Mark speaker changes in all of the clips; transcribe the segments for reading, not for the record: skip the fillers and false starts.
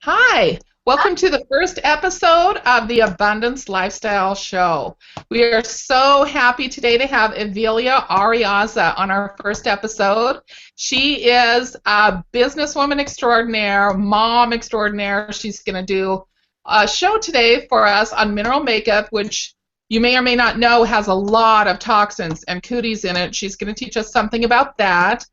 Speaker 1: Hi, welcome to the first episode of the Abundance Lifestyle Show. We are so happy today to have Evelia Arriaza on our first episode. She is a businesswoman extraordinaire, mom extraordinaire. She's going to do a show today for us on mineral makeup, which you may or may not know has a lot of toxins and cooties in it. She's going to teach us something about that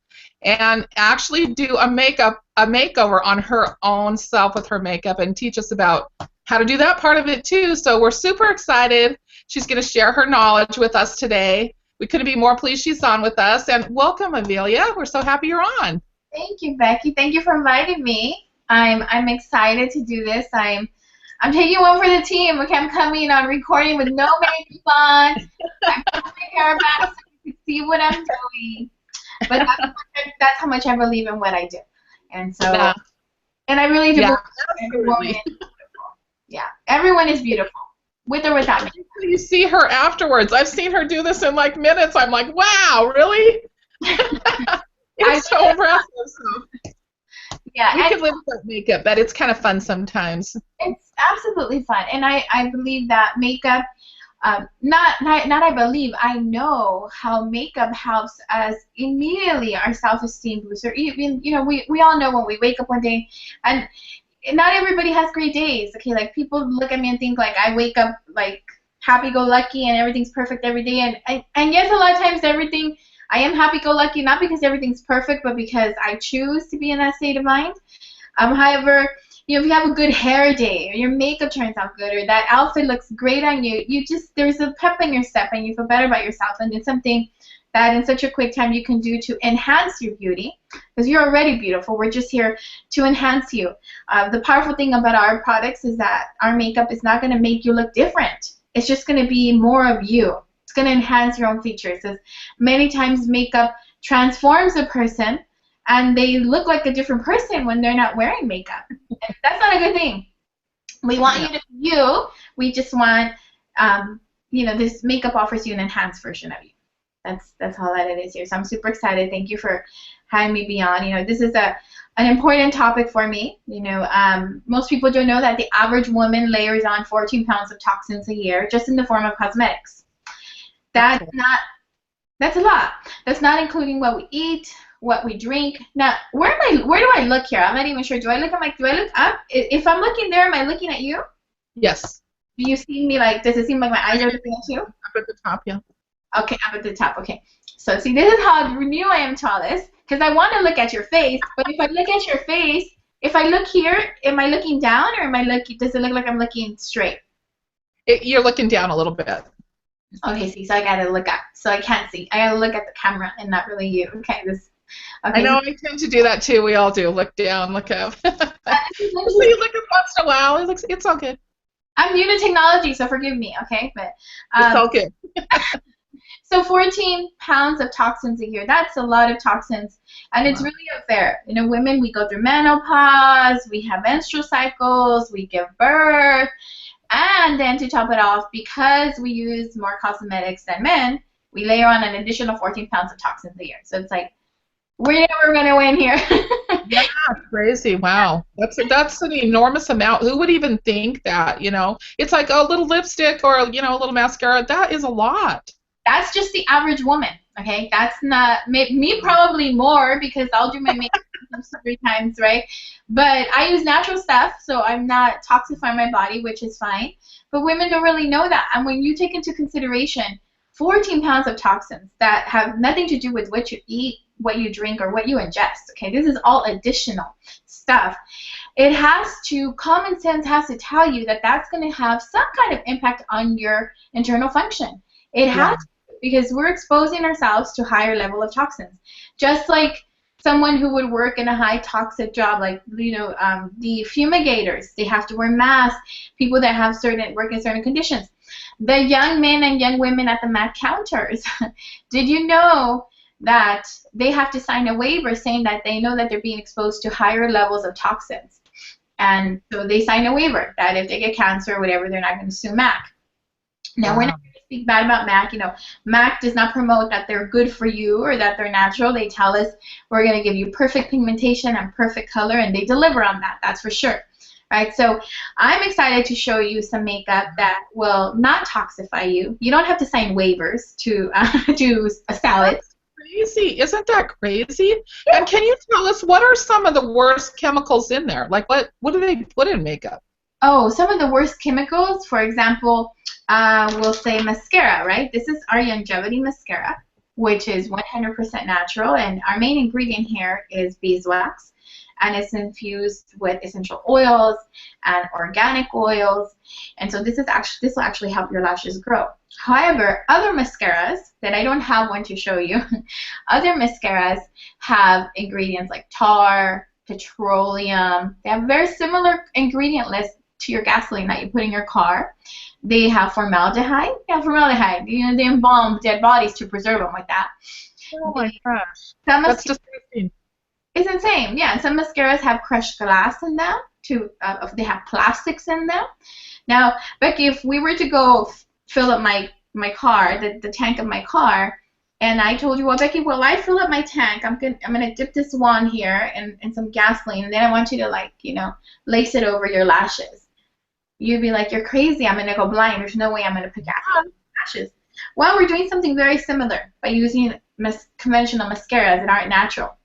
Speaker 1: and actually do a makeover on her own self with her makeup and teach us about how to do that part of it too. So we're super excited. She's going to share her knowledge with us today. We couldn't be more pleased she's on with us. And welcome, Evelia. We're so happy you're on.
Speaker 2: Thank you, Becky. Thank you for inviting me. I'm excited to do this. I'm taking one for the team. Okay, I'm coming on recording with no makeup on. I'm putting my hair back so you can see what I'm doing. But that's how much I believe in what I do. And so,
Speaker 1: Yeah.
Speaker 2: And I really do believe
Speaker 1: absolutely.
Speaker 2: everyone is beautiful. Yeah, everyone is beautiful, with or without me.
Speaker 1: You see her afterwards. I've seen her do this in like minutes. I'm like, wow, really? It's so impressive. So.
Speaker 2: Yeah,
Speaker 1: we could live without makeup, but it's kind of fun sometimes.
Speaker 2: It's absolutely fun, and I believe that makeup. I believe, I know how makeup helps us immediately our self-esteem booster. Even, we all know when we wake up one day, and not everybody has great days, okay? Like, people look at me and think, like, I wake up, like, happy-go-lucky and everything's perfect every day, and yes, a lot of times I am happy-go-lucky, not because everything's perfect, but because I choose to be in that state of mind. However, if you have a good hair day, or your makeup turns out good, or that outfit looks great on you, there's a pep in your step, and you feel better about yourself, and it's something that in such a quick time you can do to enhance your beauty, because you're already beautiful. We're just here to enhance you. The powerful thing about our products is that our makeup is not going to make you look different. It's just going to be more of you. It's going to enhance your own features. As many times makeup transforms a person, and they look like a different person when they're not wearing makeup. And that's not a good thing. We want you to be you. We just want, this makeup offers you an enhanced version of you. That's all that it is here. So I'm super excited. Thank you for having me be on. This is an important topic for me. Most people don't know that the average woman layers on 14 pounds of toxins a year just in the form of cosmetics. That's a lot. That's not including what we eat, what we drink. Now, where do I look here? I'm not even sure. Do I look up? If I'm looking there, am I looking at you?
Speaker 1: Yes.
Speaker 2: Do you see me, like, does it seem like my eyes are looking at you?
Speaker 1: Up at the top, yeah.
Speaker 2: Okay, up at the top. Okay. So, see, this is how new I am to all this, because I want to look at your face, but if I look at your face, if I look here, am I looking down, or does it look like I'm looking straight?
Speaker 1: You're looking down a little bit.
Speaker 2: Okay, see, so I gotta look up. So I can't see. I gotta look at the camera and not really you. Okay, Okay.
Speaker 1: I know, I tend to do that too. We all do. Look down, look up. You look up once in a while. It's all good.
Speaker 2: I'm new to technology, so forgive me, okay? But
Speaker 1: it's all good.
Speaker 2: So 14 pounds of toxins a year. That's a lot of toxins, and it's really unfair. Women, we go through menopause, we have menstrual cycles, we give birth, and then to top it off, because we use more cosmetics than men, we layer on an additional 14 pounds of toxins a year. So it's like, we're never going to win here.
Speaker 1: Yeah, crazy. Wow. That's an enormous amount. Who would even think that, It's like a little lipstick or, a little mascara. That is a lot.
Speaker 2: That's just the average woman, okay? That's not, me probably more, because I'll do my makeup 3 times, right? But I use natural stuff, so I'm not toxifying my body, which is fine. But women don't really know that. And when you take into consideration 14 pounds of toxins that have nothing to do with what you eat, what you drink, or what you ingest, okay? This is all additional stuff. Common sense has to tell you that that's going to have some kind of impact on your internal function. It has to, because we're exposing ourselves to higher level of toxins. Just like someone who would work in a high toxic job, like, the fumigators, they have to wear masks, people that have work in certain conditions. The young men and young women at the Mac counters, did you know that they have to sign a waiver saying that they know that they're being exposed to higher levels of toxins? And so they sign a waiver that if they get cancer or whatever, they're not going to sue Mac. Now, we're not going to speak bad about Mac. Mac does not promote that they're good for you or that they're natural. They tell us we're going to give you perfect pigmentation and perfect color, and they deliver on that. That's for sure. right? So I'm excited to show you some makeup that will not toxify you. You don't have to sign waivers to do a salad.
Speaker 1: That's crazy. Isn't that crazy? Yeah. And can you tell us what are some of the worst chemicals in there? Like what do they put in makeup?
Speaker 2: Oh, some of the worst chemicals, for example, we'll say mascara, right? This is our Youngevity mascara, which is 100% natural, and our main ingredient here is beeswax, and it's infused with essential oils and organic oils, and so this will actually help your lashes grow. However, other mascaras that I don't have one to show you, other mascaras have ingredients like tar, petroleum. They have very similar ingredient list to your gasoline that you put in your car. They have formaldehyde. Yeah, formaldehyde. You know, they embalm dead bodies to preserve them like that.
Speaker 1: Oh my gosh. That's disgusting.
Speaker 2: It's insane. Yeah, some mascaras have crushed glass in them. They have plastics in them. Now, Becky, if we were to go fill up my car, the tank of my car, and I told you, well, Becky, while I fill up my tank, I'm gonna dip this wand here in some gasoline, and then I want you to, like, you know, lace it over your lashes. You'd be like, you're crazy. I'm gonna go blind. There's no way I'm gonna put gasoline on lashes. Well, we're doing something very similar by using conventional mascaras that aren't natural.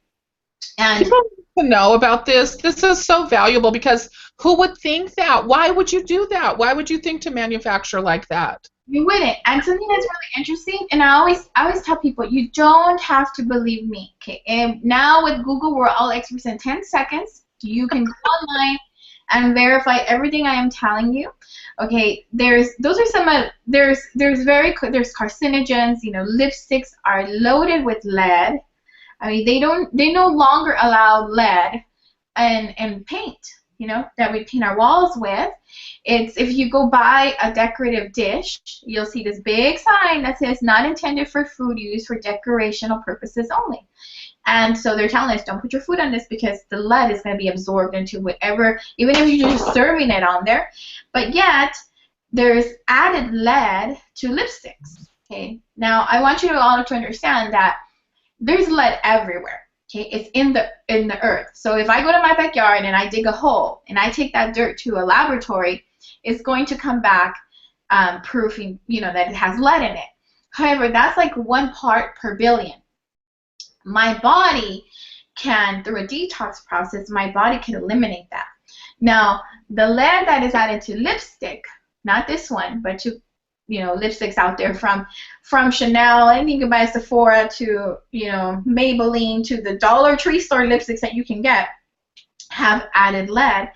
Speaker 2: And
Speaker 1: people need to know about this. This is so valuable because who would think that? Why would you do that? Why would you think to manufacture like that?
Speaker 2: You wouldn't. And something that's really interesting, and I always tell people, you don't have to believe me. Okay. And now with Google, we're all experts in 10 seconds. You can go online and verify everything I am telling you. Okay, there's carcinogens. You know, lipsticks are loaded with lead. I mean, they no longer allow lead and paint, you know, that we paint our walls with. If you go buy a decorative dish, you'll see this big sign that says not intended for food use, for decorational purposes only. And so they're telling us, don't put your food on this because the lead is going to be absorbed into whatever, even if you're just serving it on there. But yet, there's added lead to lipsticks. Okay. Now, I want you all to understand that there's lead everywhere. Okay. It's in the earth. So if I go to my backyard and I dig a hole and I take that dirt to a laboratory, it's going to come back proving, you know, that it has lead in it. However, that's like 1 part per billion. My body can, through a detox process, my body can eliminate that. Now, the lead that is added to lipstick, not this one, but to, you know, lipsticks out there from Chanel, and you can buy Sephora to, you know, Maybelline, to the Dollar Tree store lipsticks that you can get, have added lead,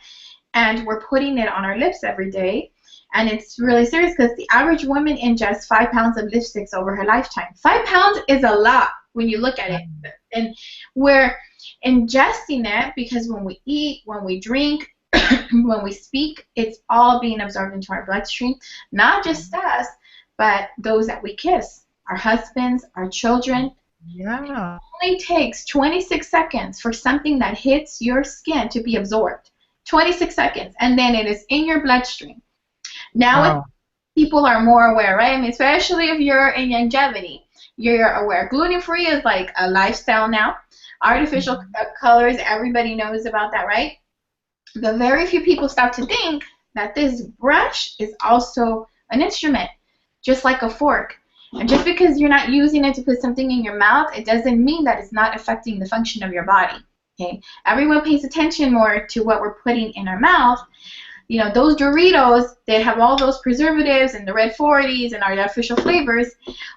Speaker 2: and we're putting it on our lips every day. And it's really serious because the average woman ingests 5 pounds of lipsticks over her lifetime. 5 pounds is a lot when you look at it. And we're ingesting it because when we eat, when we drink, when we speak, it's all being absorbed into our bloodstream. Not just us, but those that we kiss, our husbands, our children.
Speaker 1: Yeah.
Speaker 2: It only takes 26 seconds for something that hits your skin to be absorbed. 26 seconds, and then it is in your bloodstream. Now, wow. People are more aware, right? I mean, especially if you're in Youngevity, you're aware. Gluten-free is like a lifestyle now. Artificial colors, everybody knows about that, right? But very few people stop to think that this brush is also an instrument, just like a fork. And just because you're not using it to put something in your mouth, it doesn't mean that it's not affecting the function of your body. Okay? Everyone pays attention more to what we're putting in our mouth. You know, those Doritos that have all those preservatives and the red 40s and artificial flavors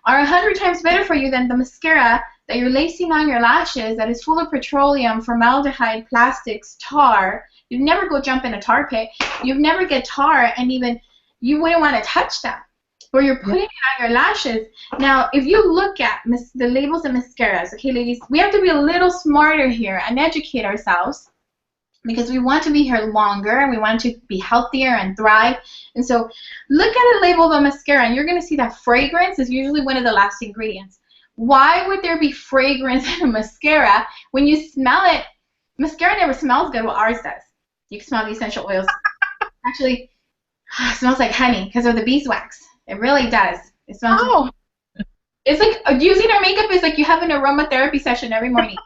Speaker 2: are 100 times better for you than the mascara that you're lacing on your lashes that is full of petroleum, formaldehyde, plastics, tar. You'd never go jump in a tar pit. You'd never get tar, and even you wouldn't want to touch that. Where you're putting it on your lashes. Now, if you look at the labels of mascaras, okay, ladies, we have to be a little smarter here and educate ourselves, because we want to be here longer and we want to be healthier and thrive. And so look at a label of a mascara, and you're going to see that fragrance is usually one of the last ingredients. Why would there be fragrance in a mascara when you smell it? Mascara never smells good. Well, ours does. You can smell the essential oils. Actually, it smells like honey because of the beeswax. It really does. It smells.
Speaker 1: Oh.
Speaker 2: It's like using our makeup is like you have an aromatherapy session every morning.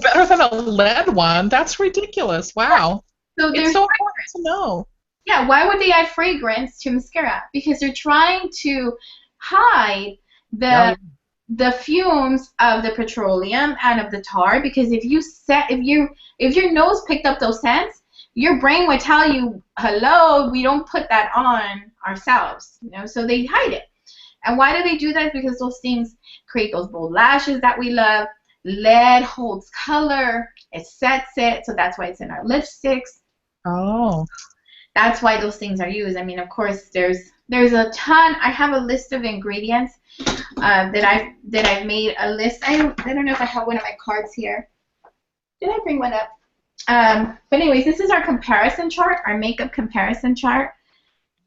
Speaker 1: Better than a lead one. That's ridiculous. Wow.
Speaker 2: So
Speaker 1: It's
Speaker 2: there's
Speaker 1: so important to know.
Speaker 2: yeah, why would they add fragrance to mascara? Because they're trying to hide
Speaker 1: Yeah.
Speaker 2: the fumes of the petroleum and of the tar. Because if your nose picked up those scents, your brain would tell you, hello, we don't put that on ourselves. So they hide it. And why do they do that? Because those things create those bold lashes that we love. Lead holds color, it sets it, so that's why it's in our lipsticks.
Speaker 1: Oh.
Speaker 2: That's why those things are used. I mean, of course, there's a ton. I have a list of ingredients that I've made a list. I don't know if I have one of my cards here. Did I bring one up? But anyways, this is our comparison chart, our makeup comparison chart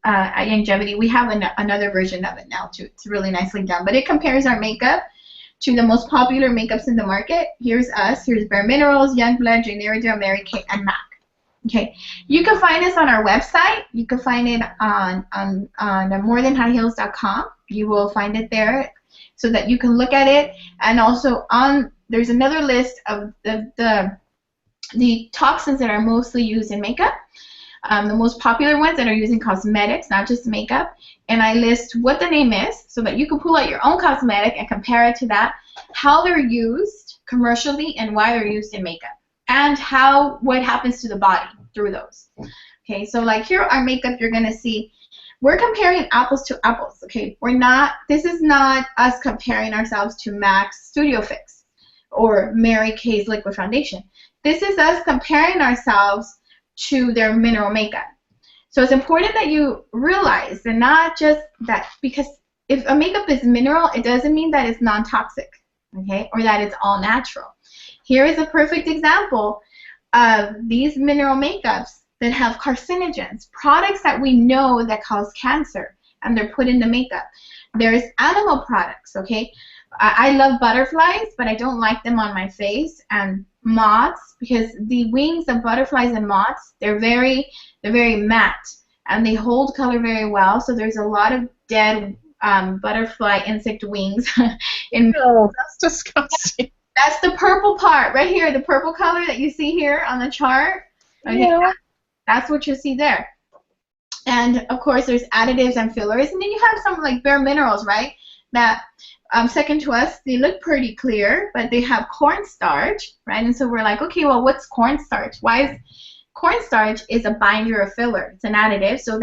Speaker 2: at Youngevity. We have another version of it now too. It's really nicely done, but it compares our makeup to the most popular makeups in the market. Here's us. Here's Bare Minerals, Youngblood, Jane Mary Kay, and MAC. Okay, you can find this on our website. You can find it on morethanhighheels.com. You will find it there so that you can look at it. And also there's another list of the toxins that are mostly used in makeup. The most popular ones that are used in cosmetics, not just makeup. And I list what the name is so that you can pull out your own cosmetic and compare it to that, how they're used commercially and why they're used in makeup, and what happens to the body through those. Okay, so like here our makeup, you're going to see we're comparing apples to apples. Okay, this is not us comparing ourselves to MAC's Studio Fix or Mary Kay's liquid foundation. This is us comparing ourselves to their mineral makeup. So it's important that you realize, and not just that, because if a makeup is mineral, it doesn't mean that it's non-toxic, okay, or that it's all natural. Here is a perfect example of these mineral makeups that have carcinogens, products that we know that cause cancer, and they're put in the makeup. There's animal products, okay? I love butterflies, but I don't like them on my face, and moths, because the wings of butterflies and moths, they're very matte, and they hold color very well, so there's a lot of dead butterfly insect wings.
Speaker 1: No, that's disgusting.
Speaker 2: That's the purple part right here, the purple color that you see here on the chart. Okay,
Speaker 1: Yeah.
Speaker 2: that's what you see there. And of course, there's additives and fillers, and then you have some like Bare Minerals, right? That second to us, they look pretty clear, but they have cornstarch, right? And so we're like, okay, well, what's cornstarch? Cornstarch is a binder or filler. It's an additive, so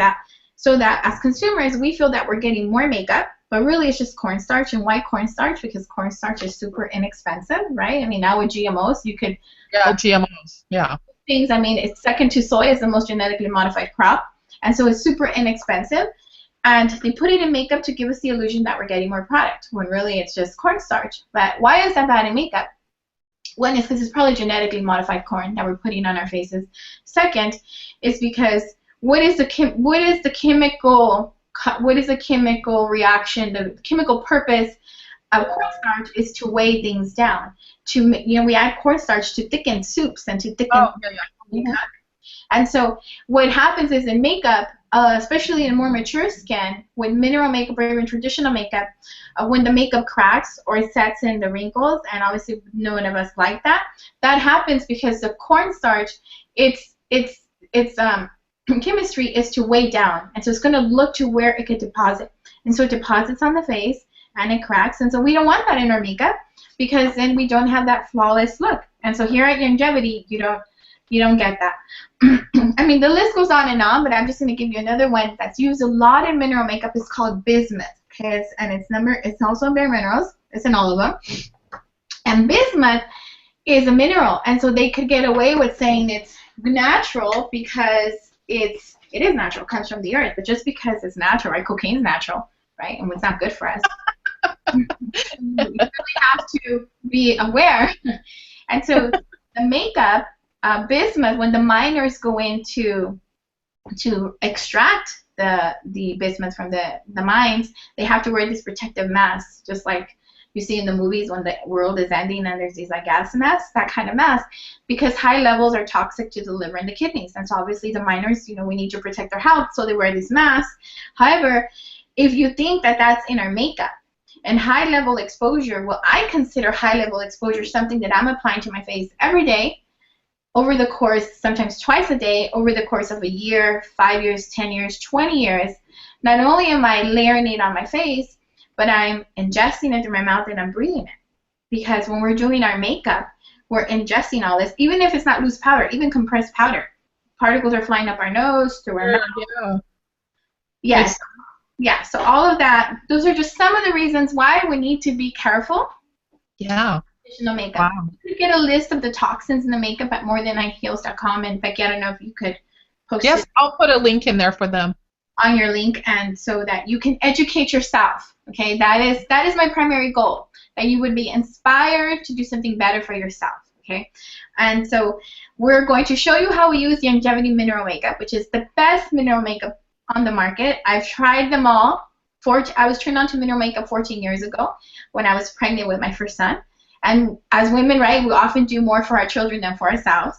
Speaker 2: that as consumers, we feel that we're getting more makeup, but really it's just cornstarch. And why cornstarch? Because cornstarch is super inexpensive, right? I mean, now with GMOs, you could
Speaker 1: GMOs. Yeah.
Speaker 2: things. I mean, it's second to soy as the most genetically modified crop, and so it's super inexpensive. And they put it in makeup to give us the illusion that we're getting more product, when really it's just cornstarch. But why is that bad in makeup? One is because it's probably genetically modified corn that we're putting on our faces. Second is because what is the chemical reaction? The chemical purpose of cornstarch is to weigh things down. We add cornstarch to thicken soups and to thicken. And so what happens is in makeup, especially in more mature skin, with mineral makeup or even traditional makeup, when the makeup cracks or it sets in the wrinkles, and obviously none of us like that, that happens because the cornstarch, its chemistry is to weigh down, and so it's going to look to where it could deposit, and so it deposits on the face and it cracks, and so we don't want that in our makeup because then we don't have that flawless look. And so here at Youngevity, you don't get that. I mean, the list goes on, but I'm just going to give you another one that's used a lot in mineral makeup. It's called bismuth. Okay, it's also in Bare Minerals. It's in all of them. And bismuth is a mineral, and so they could get away with saying it's natural because it is natural, it comes from the earth. But just because it's natural, right? Cocaine's natural, right? And it's not good for us. You really have to be aware. And so the makeup, bismuth, when the miners go in to extract the bismuth from the mines, they have to wear these protective masks, just like you see in the movies when the world is ending and there's these like gas masks, that kind of mask, because high levels are toxic to the liver and the kidneys. And so obviously the miners, we need to protect their health, so they wear these masks. However, if you think that that's in our makeup, and high level exposure, well, I consider high level exposure something that I'm applying to my face every day, over the course, sometimes twice a day, over the course of a year, 5 years, 10 years, 20 years, not only am I layering it on my face, but I'm ingesting it through my mouth and I'm breathing it. Because when we're doing our makeup, we're ingesting all this, even if it's not loose powder, even compressed powder. Particles are flying up our nose, through our mouth.
Speaker 1: Yeah.
Speaker 2: Yes. Yeah, so all of that, those are just some of the reasons why we need to be careful.
Speaker 1: Yeah.
Speaker 2: Additional makeup.
Speaker 1: Wow.
Speaker 2: You could get a list of the toxins in the makeup at morethanIdeals.com, and Becky, I don't know if you could post
Speaker 1: Yes,
Speaker 2: it
Speaker 1: I'll put a link in there for them.
Speaker 2: on your link, and so that you can educate yourself. Okay, that is my primary goal, that you would be inspired to do something better for yourself. Okay, and so we're going to show you how we use Youngevity mineral makeup, which is the best mineral makeup on the market. I've tried them all. I was turned on to mineral makeup 14 years ago when I was pregnant with my first son. And as women, right, we often do more for our children than for ourselves.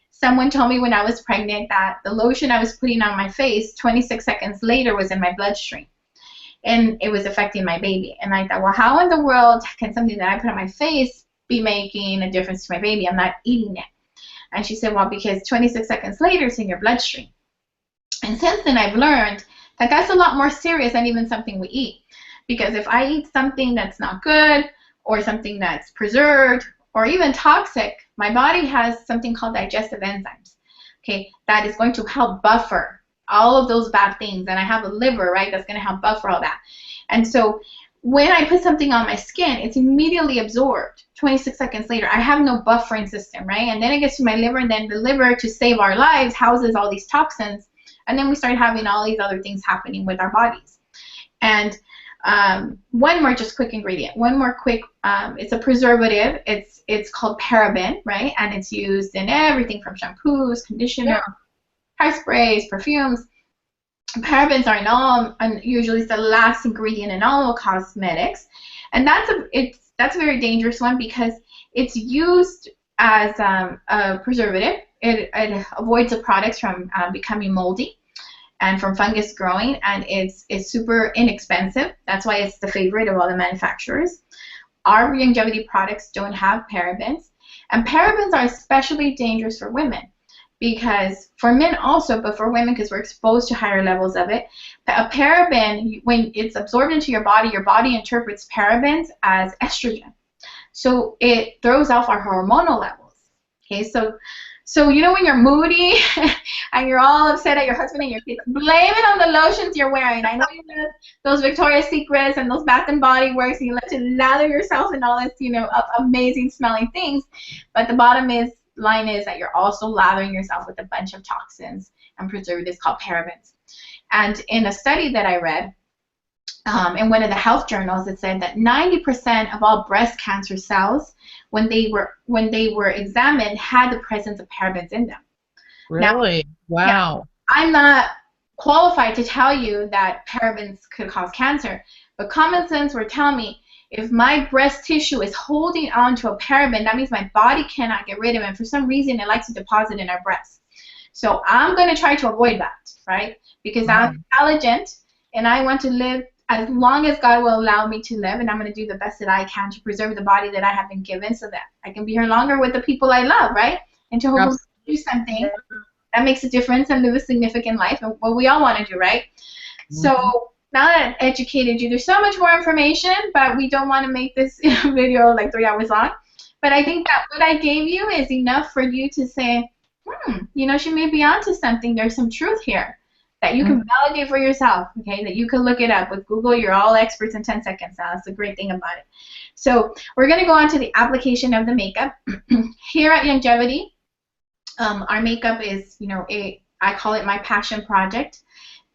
Speaker 2: Someone told me when I was pregnant that the lotion I was putting on my face 26 seconds later was in my bloodstream. And it was affecting my baby. And I thought, well, how in the world can something that I put on my face be making a difference to my baby? I'm not eating it. And she said, well, because 26 seconds later it's in your bloodstream. And since then I've learned that that's a lot more serious than even something we eat. Because if I eat something that's not good, or something that's preserved, or even toxic, my body has something called digestive enzymes, okay, that is going to help buffer all of those bad things. And I have a liver, right, that's going to help buffer all that. And so when I put something on my skin, it's immediately absorbed 26 seconds later. I have no buffering system, right? And then it gets to my liver, and then the liver, to save our lives, houses all these toxins, and then we start having all these other things happening with our bodies. And one more just quick ingredient. One more quick, it's a preservative. It's called paraben, right? And it's used in everything from shampoos, conditioner, hairsprays, perfumes. Parabens are in all, and usually it's the last ingredient in all cosmetics. And that's a very dangerous one because it's used as a preservative. It avoids the products from becoming moldy and from fungus growing, and it's super inexpensive. That's why it's the favorite of all the manufacturers. Our Youngevity products don't have parabens, and parabens are especially dangerous for women, because for men also, but for women because we're exposed to higher levels of it. A paraben, when it's absorbed into your body interprets parabens as estrogen, so it throws off our hormonal levels. Okay, so you know when you're moody and you're all upset at your husband and your kids, blame it on the lotions you're wearing. I know you have those Victoria's Secrets and those Bath and Body Works, and you like to lather yourself in all this, you know, amazing smelling things. But the bottom line is that you're also lathering yourself with a bunch of toxins and preservatives called parabens. And in a study that I read in one of the health journals, it said that 90% of all breast cancer cells, when they were examined, had the presence of parabens in them.
Speaker 1: Really? Now, wow.
Speaker 2: Yeah, I'm not qualified to tell you that parabens could cause cancer, but common sense would tell me if my breast tissue is holding on to a paraben, that means my body cannot get rid of it. And for some reason, it likes to deposit in our breasts. So I'm going to try to avoid that, right? Because I'm intelligent and I want to live as long as God will allow me to live, and I'm going to do the best that I can to preserve the body that I have been given so that I can be here longer with the people I love, right? And to hopefully do something that makes a difference and live a significant life, and what we all want to do, right? So now that I've educated you, there's so much more information, but we don't want to make this video like 3 hours long. But I think that what I gave you is enough for you to say, you know, she may be onto something. There's some truth here that you can validate for yourself, okay, that you can look it up. With Google, you're all experts in 10 seconds now. That's the great thing about it. So we're going to go on to the application of the makeup. Here at Youngevity, our makeup is, you know, I call it my passion project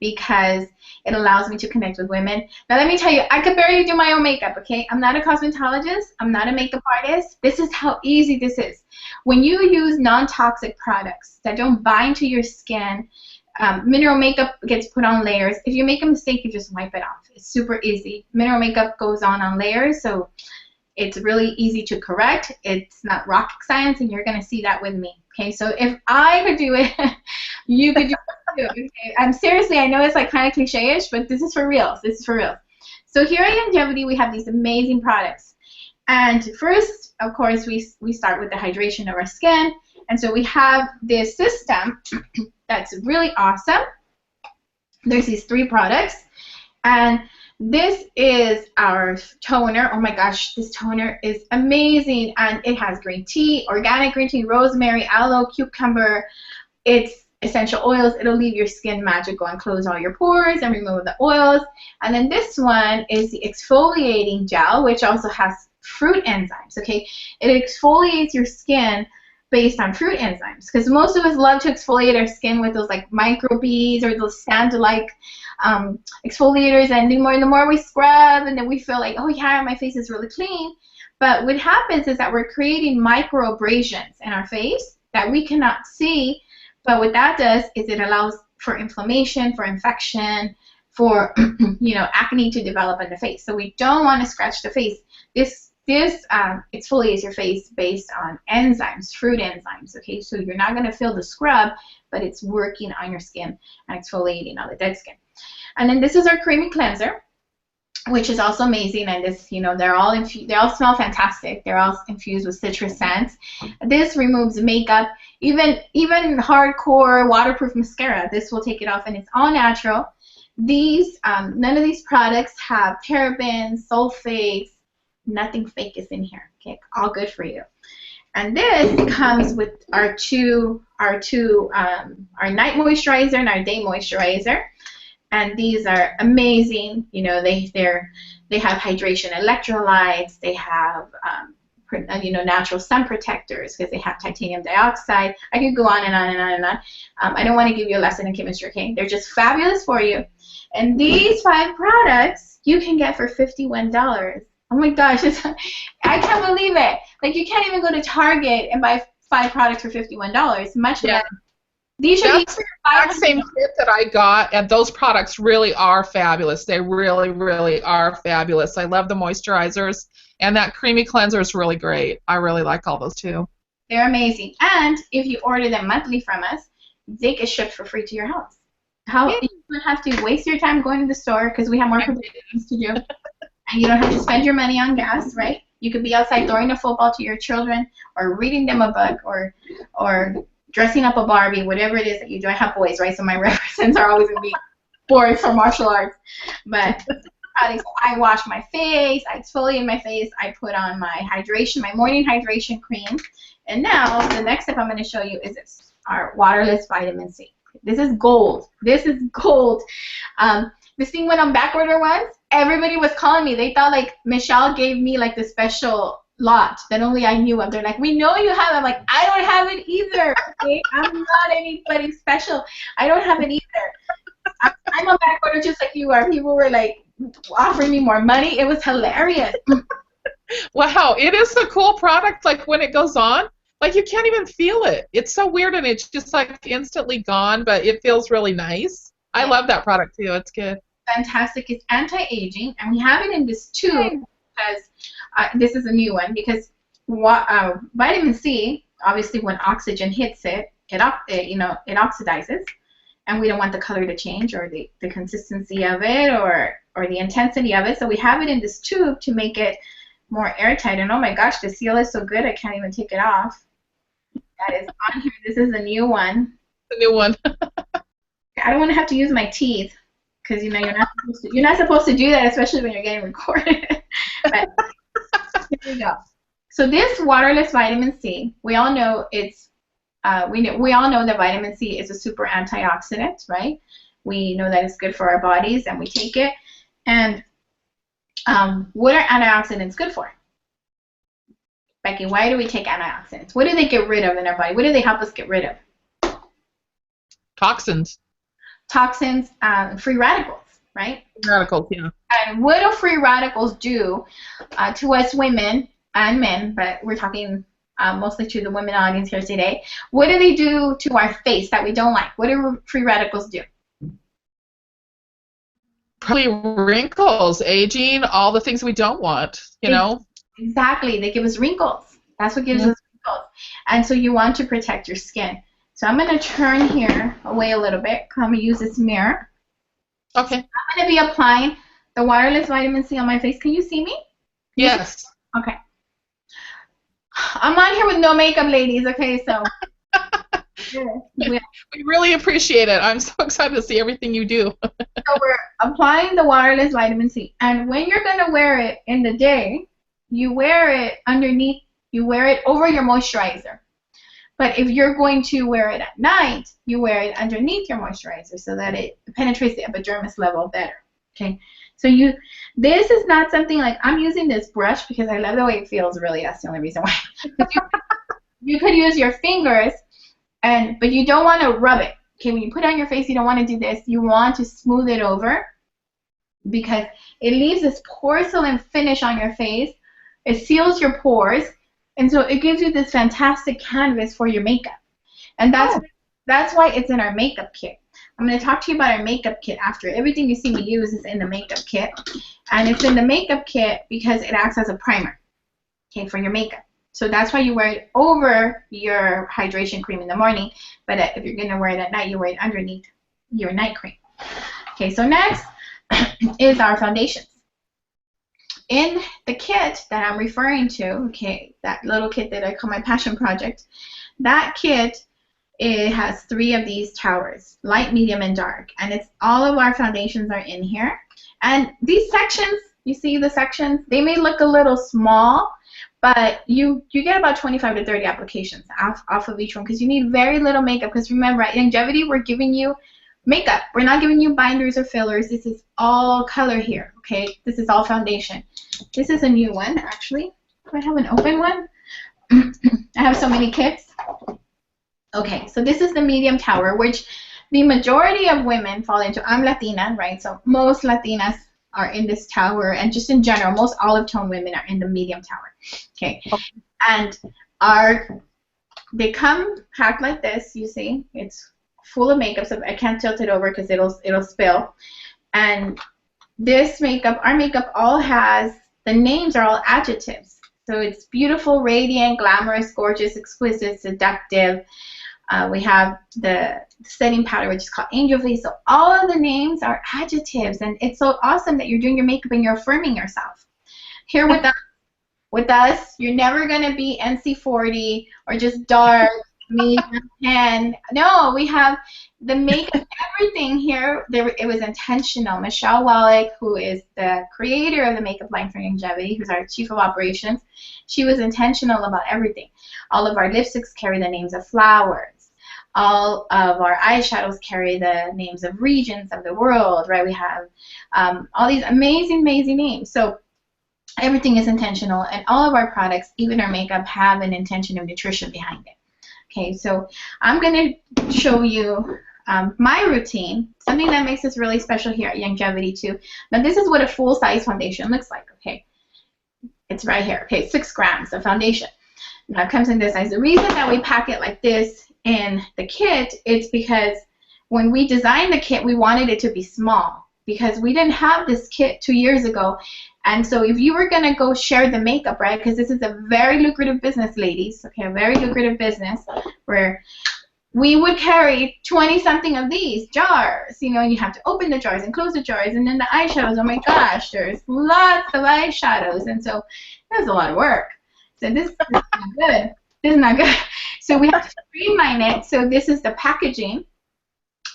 Speaker 2: because it allows me to connect with women. Now let me tell you, I could barely do my own makeup, okay? I'm not a cosmetologist. I'm not a makeup artist. This is how easy this is. When you use non-toxic products that don't bind to your skin, mineral makeup gets put on layers. If you make a mistake, you just wipe it off. It's super easy. Mineral makeup goes on layers, so it's really easy to correct. It's not rocket science, and you're going to see that with me. Okay, so if I could do it, you could do it too. Okay? Seriously, I know it's like kind of cliche-ish, but this is for real. This is for real. So here at Youngevity, we have these amazing products. And first, of course, we start with the hydration of our skin. And so we have this system that's really awesome. There's these 3 products. And this is our toner. Oh my gosh, this toner is amazing. And it has green tea, organic green tea, rosemary, aloe, cucumber. It's essential oils. It'll leave your skin magical and close all your pores and remove the oils. And then this one is the exfoliating gel, which also has fruit enzymes, okay? It exfoliates your skin based on fruit enzymes, because most of us love to exfoliate our skin with those like microbeads or those sand-like exfoliators, and the more we scrub, and then we feel like, oh yeah, my face is really clean. But what happens is that we're creating micro abrasions in our face that we cannot see. But what that does is it allows for inflammation, for infection, for acne to develop in the face. So we don't want to scratch the face. This exfoliates your face based on enzymes, fruit enzymes, okay? So you're not going to feel the scrub, but it's working on your skin and exfoliating all the dead skin. And then this is our creamy cleanser, which is also amazing. And this, they all smell fantastic. They're all infused with citrus scents. This removes makeup, even hardcore waterproof mascara. This will take it off, and it's all natural. These, none of these products have parabens, sulfates. Nothing fake is in here. Okay, all good for you. And this comes with our night moisturizer and our day moisturizer. And these are amazing. They have hydration electrolytes. They have natural sun protectors because they have titanium dioxide. I could go on and on and on and on. I don't want to give you a lesson in chemistry, okay? They're just fabulous for you. And these 5 products you can get for $51. Oh my gosh, I can't believe it. Like, you can't even go to Target and buy 5 products for $51, much less. These should be
Speaker 1: the exact same kit that I got, and those products really are fabulous. They really, really are fabulous. I love the moisturizers, and that creamy cleanser is really great. I really like all those too.
Speaker 2: They're amazing. And if you order them monthly from us, they get shipped for free to your house. You don't have to waste your time going to the store because we have more things to do. And you don't have to spend your money on gas, right? You could be outside throwing a football to your children, or reading them a book, or dressing up a Barbie, whatever it is that you do. I have boys, right? So my references are always going to be boys for martial arts. But I wash my face, I exfoliate my face, I put on my morning hydration cream. And now the next step I'm going to show you is this, our waterless vitamin C. This is gold. This is gold. This thing went on back order once. Everybody was calling me. They thought like Michelle gave me like the special lot that only I knew of. They're like, we know you have it. I'm like, I don't have it either. Okay? I'm not anybody special. I don't have it either. I'm on back order just like you are. People were like offering me more money. It was hilarious.
Speaker 1: Wow, it is a cool product. Like when it goes on, like you can't even feel it. It's so weird, and it's just like instantly gone, but it feels really nice. I love that product too. It's good.
Speaker 2: Fantastic. It's anti-aging, and we have it in this tube because this is a new one, because vitamin C, obviously when oxygen hits it, it oxidizes, and we don't want the color to change, or the consistency of it, or the intensity of it. So we have it in this tube to make it more airtight. And oh my gosh, the seal is so good I can't even take it off. That is on here. This is a new one.
Speaker 1: The new one.
Speaker 2: I don't want to have to use my teeth, because you're not supposed to do that, especially when you're getting recorded. But here we go. So this waterless vitamin C, we all know it's we all know that vitamin C is a super antioxidant, right? We know that it's good for our bodies, and we take it. And what are antioxidants good for? Becky, why do we take antioxidants? What do they get rid of in our body? What do they help us get rid of?
Speaker 1: Toxins.
Speaker 2: Toxins, free radicals, right?
Speaker 1: Radicals, yeah.
Speaker 2: And what do free radicals do to us women and men, but we're talking mostly to the women audience here today. What do they do to our face that we don't like? What do free radicals do?
Speaker 1: Probably wrinkles, aging, all the things we don't want, you know?
Speaker 2: Exactly. They give us wrinkles. That's what gives us wrinkles. And so you want to protect your skin. So I'm going to turn here away a little bit. I'm going to use this mirror.
Speaker 1: Okay.
Speaker 2: I'm going to be applying the waterless vitamin C on my face. Can you see me?
Speaker 1: Yes.
Speaker 2: Okay. I'm on here with no makeup, ladies, okay? So Yes.
Speaker 1: We really appreciate it. I'm so excited to see everything you do.
Speaker 2: So we're applying the waterless vitamin C. And when you're going to wear it in the day, you wear it underneath, you wear it over your moisturizer. But if you're going to wear it at night, you wear it underneath your moisturizer so that it penetrates the epidermis level better. Okay. So this is not something like, I'm using this brush because I love the way it feels, really. That's the only reason why. You could use your fingers, but you don't want to rub it. Okay, when you put it on your face, you don't want to do this. You want to smooth it over because it leaves this porcelain finish on your face. It seals your pores, and so it gives you this fantastic canvas for your makeup. And that's why it's in our makeup kit. I'm going to talk to you about our makeup kit after. Everything you see me use is in the makeup kit. And it's in the makeup kit because it acts as a primer, okay, for your makeup. So that's why you wear it over your hydration cream in the morning. But if you're going to wear it at night, you wear it underneath your night cream. Okay, so next is our foundations. In the kit that I'm referring to, okay, that little kit that I call my passion project, that kit, it has 3 of these towers, light, medium, and dark. And it's all of our foundations are in here. And these sections, you see the sections, they may look a little small, but you get about 25 to 30 applications off of each one because you need very little makeup. Because remember, at Youngevity, we're giving you makeup. We're not giving you binders or fillers. This is all color here, okay? This is all foundation. This is a new one, actually. Do I have an open one? I have so many kits. Okay, so this is the medium tower, which the majority of women fall into. I'm Latina, right? So most Latinas are in this tower, and just in general, most olive tone women are in the medium tower. Okay, and they come packed like this. You see, it's full of makeup, so I can't tilt it over because it'll spill. And this makeup, our makeup, all has the names are all adjectives. So it's beautiful, radiant, glamorous, gorgeous, exquisite, seductive. We have the setting powder, which is called Youngevity. So all of the names are adjectives, and it's so awesome that you're doing your makeup and you're affirming yourself. Here with us, you're never going to be NC40 or just dark, medium, tan. No, we have the makeup, everything here. It was intentional. Michelle Wallach, who is the creator of the makeup line for Youngevity, who's our chief of operations, she was intentional about everything. All of our lipsticks carry the names of flowers. All of our eyeshadows carry the names of regions of the world, right? We have all these amazing, amazing names. So everything is intentional, and all of our products, even our makeup, have an intention of nutrition behind it. Okay, so I'm going to show you my routine, something that makes us really special here at Youngevity too. Now this is what a full-size foundation looks like, okay? It's right here, okay, 6 grams of foundation. Now it comes in this size. The reason that we pack it like this in the kit, it's because when we designed the kit, we wanted it to be small because we didn't have this kit 2 years ago. And so if you were going to go share the makeup, right, because this is a very lucrative business, ladies, okay, a very lucrative business where we would carry 20-something of these jars, you know, and you have to open the jars and close the jars, and then the eyeshadows, oh my gosh, there's lots of eyeshadows, and so there's a lot of work. So this is not good. This is not good. So we have to streamline it. So this is the packaging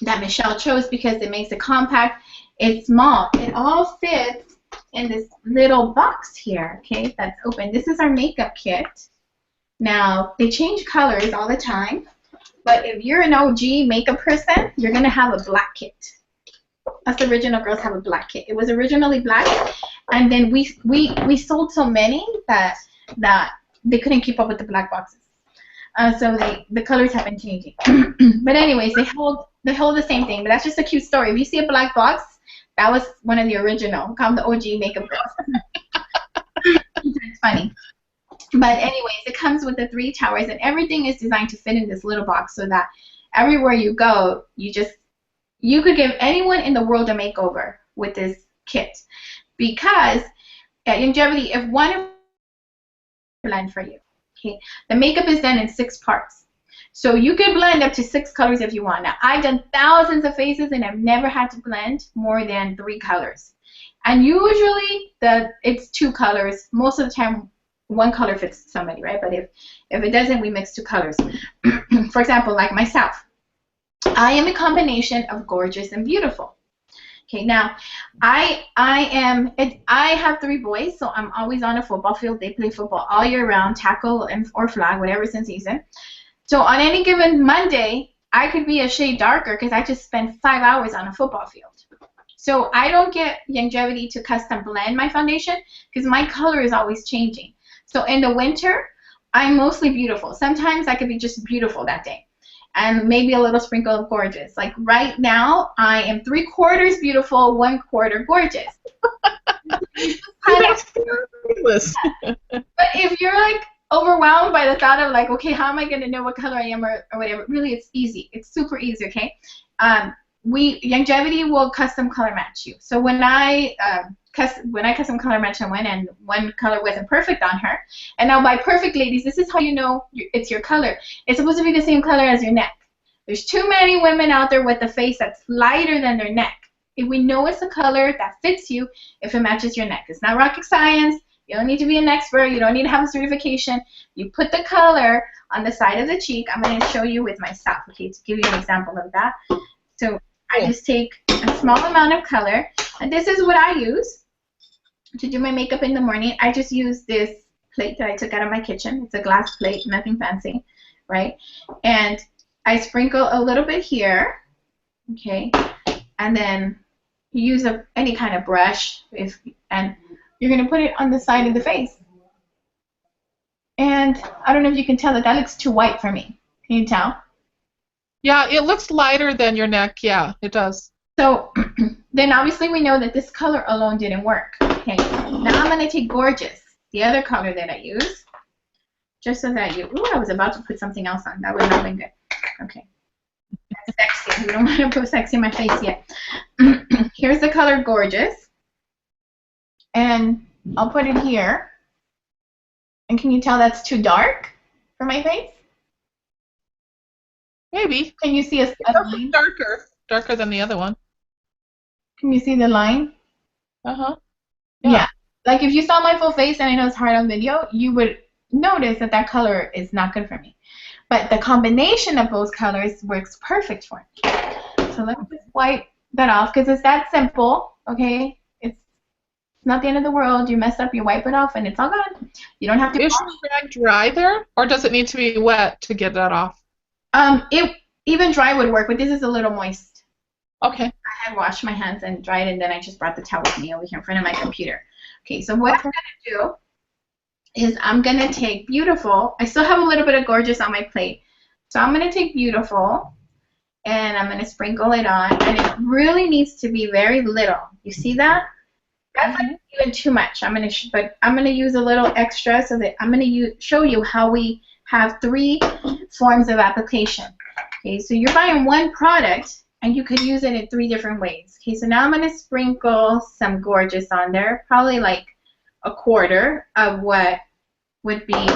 Speaker 2: that Michelle chose because it makes it compact. It's small. It all fits in this little box here, okay, that's open. This is our makeup kit. Now, they change colors all the time, but if you're an OG makeup person, you're going to have a black kit. Us original girls have a black kit. It was originally black, and then we sold so many that they couldn't keep up with the black boxes. So the colors have been changing. But anyways, they hold the same thing, but that's just a cute story. If you see a black box, that was one of the original, called the OG makeup girls. It's funny. But anyways, it comes with the 3 towers, and everything is designed to fit in this little box so that everywhere you go, you could give anyone in the world a makeover with this kit. Because at Youngevity, if one blend for you, okay, the makeup is done in 6 parts. So you can blend up to 6 colors if you want. Now, I've done thousands of faces, and I've never had to blend more than 3 colors. And usually, it's 2 colors. Most of the time, one color fits somebody, right? But if it doesn't, we mix two colors. For example, like myself, I am a combination of gorgeous and beautiful. Okay, now I have 3 boys, so I'm always on a football field. They play football all year round, tackle and or flag, whatever's in season. So on any given Monday, I could be a shade darker because I just spent 5 hours on a football field. So I don't get Youngevity to custom blend my foundation because my color is always changing. So in the winter, I'm mostly beautiful. Sometimes I could be just beautiful that day, and maybe a little sprinkle of gorgeous. Like right now, I am 3/4 beautiful, 1/4 gorgeous.
Speaker 1: That's fabulous.
Speaker 2: But if you're like overwhelmed by the thought of like, okay, how am I going to know what color I am or whatever? Really, it's easy. It's super easy, okay? Youngevity will custom color match you. So when I custom color match someone and one color wasn't perfect on her, and now by perfect, ladies, this is how you know it's your color. It's supposed to be the same color as your neck. There's too many women out there with a face that's lighter than their neck. If we know it's a color that fits you, if it matches your neck. It's not rocket science. You don't need to be an expert. You don't need to have a certification. You put the color on the side of the cheek. I'm going to show you with myself, okay, to give you an example of that. So I just take a small amount of color, and this is what I use to do my makeup in the morning. I just use this plate that I took out of my kitchen. It's a glass plate, nothing fancy, right? And I sprinkle a little bit here, okay, and then you use any kind of brush, and you're going to put it on the side of the face. And I don't know if you can tell that looks too white for me. Can you tell?
Speaker 1: Yeah, it looks lighter than your neck. Yeah, it does.
Speaker 2: So then obviously we know that this color alone didn't work. Okay, now I'm going to take Gorgeous, the other color that I use, just so that ooh, I was about to put something else on. That would not have been good. Okay. That's sexy. We don't want to put sexy in my face yet. Here's the color Gorgeous. And I'll put it here. And can you tell that's too dark for my face?
Speaker 1: Maybe.
Speaker 2: Can you see a line?
Speaker 1: Darker than the other one.
Speaker 2: Can you see the line?
Speaker 1: Uh-huh.
Speaker 2: Yeah. Like if you saw my full face, and I know it's hard on video, you would notice that that color is not good for me. But the combination of those colors works perfect for me. So let me just wipe that off because it's that simple, okay? It's not the end of the world. You mess up, you wipe it off, and it's all gone. You don't have to.
Speaker 1: Is your rag dry there, or does it need to be wet to get that off?
Speaker 2: Even dry would work, but this is a little moist.
Speaker 1: Okay.
Speaker 2: I had washed my hands and dried, and then I just brought the towel with me over here in front of my computer. Okay, so what I'm going to do is I'm going to take Beautiful. I still have a little bit of Gorgeous on my plate. So I'm going to take Beautiful, and I'm going to sprinkle it on, and it really needs to be very little. You see that? That's like even too much. But I'm going to use a little extra so that I'm going to show you how we have 3 forms of application. Okay, so you're buying one product, and you could use it in 3 different ways. Okay, so now I'm going to sprinkle some Gorgeous on there, probably like 1/4 of what would be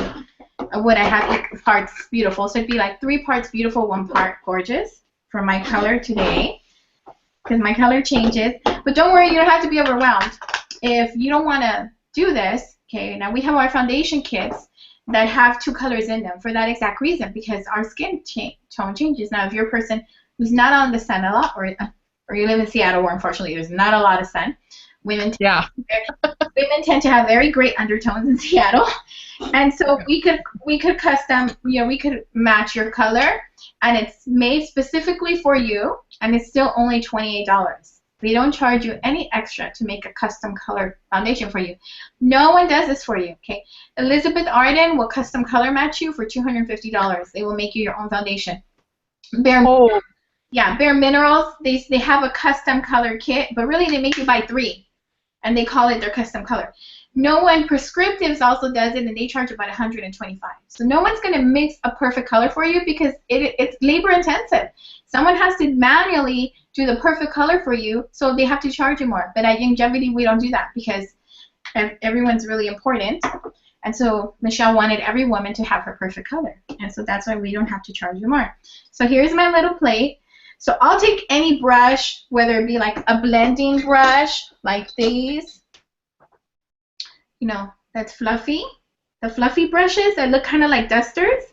Speaker 2: what I have parts Beautiful. So it'd be like 3 parts Beautiful, 1 part Gorgeous for my color today, because my color changes. But don't worry, you don't have to be overwhelmed. If you don't want to do this, okay, now we have our foundation kits that have 2 colors in them for that exact reason, because our skin tone changes. Now, if you're a person who's not on the sun a lot, or you live in Seattle where unfortunately there's not a lot of sun, women tend to have very great undertones in Seattle, and so we could custom, we could match your color, and it's made specifically for you, and it's still only $28. We don't charge you any extra to make a custom color foundation for you. No one does this for you, okay? Elizabeth Arden will custom color match you for $250. They will make you your own foundation. Bare Minerals, they have a custom color kit, but really they make you buy 3, and they call it their custom color. No one, Prescriptives also does it, and they charge about $125. So no one's going to mix a perfect color for you because it's labor intensive. Someone has to manually do the perfect color for you, so they have to charge you more. But at Youngevity, we don't do that because everyone's really important. And so Michelle wanted every woman to have her perfect color. And so that's why we don't have to charge you more. So here's my little plate. So I'll take any brush, whether it be like a blending brush like these, that's fluffy. the fluffy brushes that look kind of like dusters.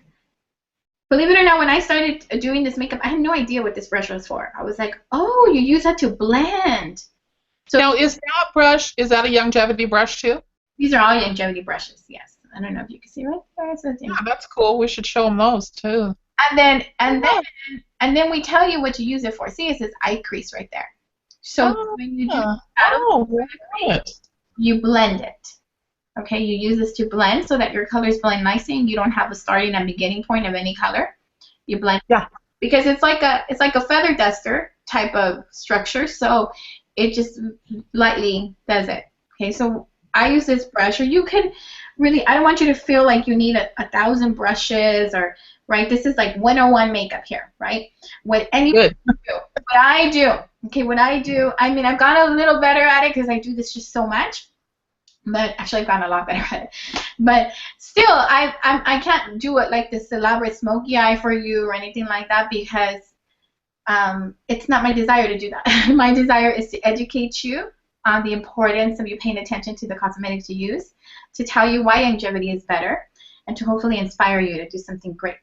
Speaker 2: Believe it or not, when I started doing this makeup, I had no idea what this brush was for. I was like, oh, you use that to blend. So
Speaker 1: Now, is that a Youngevity brush too?
Speaker 2: these are all Youngevity brushes, yes. I don't know if you can see right there.
Speaker 1: Yeah, that's cool. We should show them those too.
Speaker 2: And then we tell you what to use it for. See, it says eye crease right there. So when you do you blend it. Okay, you use this to blend so that your colors blend nicely and you don't have a starting and beginning point of any color. You blend because it's like a feather duster type of structure, so it just lightly does it. Okay, so I use this brush, or you could really, I don't want you to feel like you need 1,000 brushes, or right, this is like 101 makeup here, right? What I do, I mean, I've gotten a little better at it because I do this just so much. But actually, I've gotten a lot better at it. But still, I can't do it like this elaborate smoky eye for you or anything like that, because it's not my desire to do that. My desire is to educate you on the importance of you paying attention to the cosmetics you use, to tell you why Youngevity is better, and to hopefully inspire you to do something great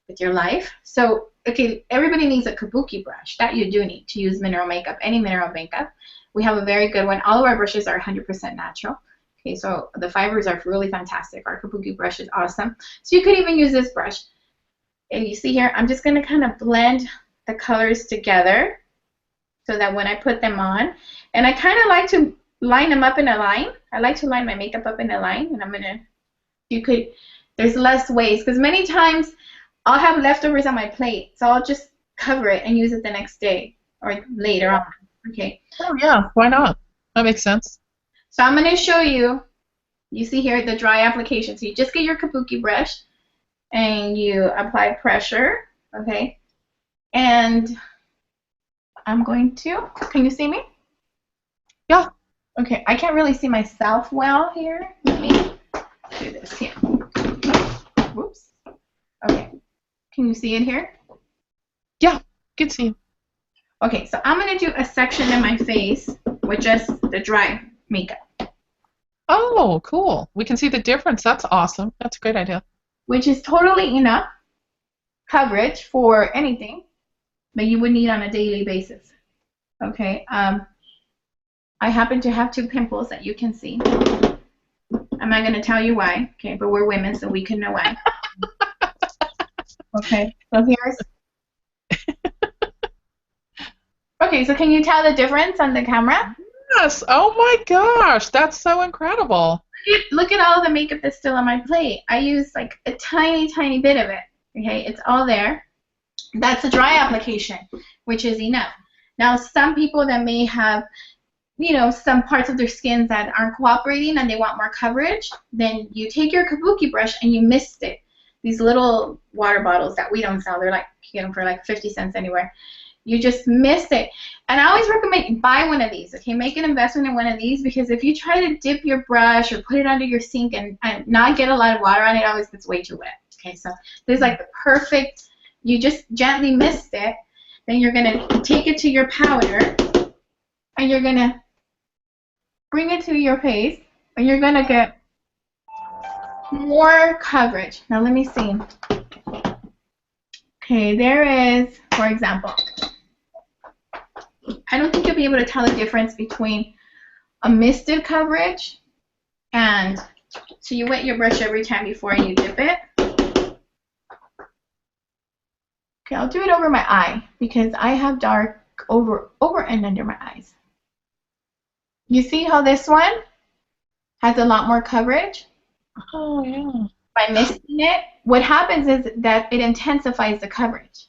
Speaker 2: with your life. So, okay, everybody needs a kabuki brush. That you do need to use mineral makeup, any mineral makeup. We have a very good one. All of our brushes are 100% natural. Okay, so the fibers are really fantastic. Our kabuki brush is awesome. So you could even use this brush. And you see here, I'm just going to kind of blend the colors together so that when I put them on, and I kind of like to line them up in a line. I like to line my makeup up in a line, and I'm going to, there's less ways, because many times I'll have leftovers on my plate, so I'll just cover it and use it the next day or later on. Okay.
Speaker 1: Oh, yeah, why not? That makes sense.
Speaker 2: So I'm going to show you, you see here the dry application. So you just get your kabuki brush and you apply pressure, okay? And I'm going to, can you see me?
Speaker 1: Yeah.
Speaker 2: Okay, I can't really see myself well here. Let me do this here. Whoops. Okay, can you see it here?
Speaker 1: Yeah, you can see.
Speaker 2: Okay, so I'm going to do a section in my face with just the dry makeup.
Speaker 1: Oh, cool. We can see the difference. That's awesome. That's a great idea.
Speaker 2: Which is totally enough coverage for anything that you would need on a daily basis. Okay. I happen to have 2 pimples that you can see. I'm not going to tell you why, okay, but we're women, so we can know why. Okay, so here's... Okay, so can you tell the difference on the camera?
Speaker 1: Yes. Oh my gosh, that's so incredible.
Speaker 2: Look at all the makeup that's still on my plate. I use like a tiny, tiny bit of it. Okay, it's all there. That's a dry application, which is enough. Now, some people that may have, you know, some parts of their skin that aren't cooperating and they want more coverage, then you take your kabuki brush and you mist it. These little water bottles that we don't sell, they're like, you get them for like 50 cents anywhere. You just mist it. And I always recommend buy one of these, okay? Make an investment in one of these, because if you try to dip your brush or put it under your sink and not get a lot of water on it, it always gets way too wet. Okay, so there's like the perfect, you just gently mist it, then you're going to take it to your powder, and you're going to bring it to your face, and you're going to get more coverage. Now let me see. Okay, there is, for example, I don't think you'll be able to tell the difference between a misted coverage and, so you wet your brush every time before you dip it. Okay, I'll do it over my eye because I have dark over and under my eyes. You see how this one has a lot more coverage?
Speaker 1: Oh, yeah.
Speaker 2: By misting it, what happens is that it intensifies the coverage.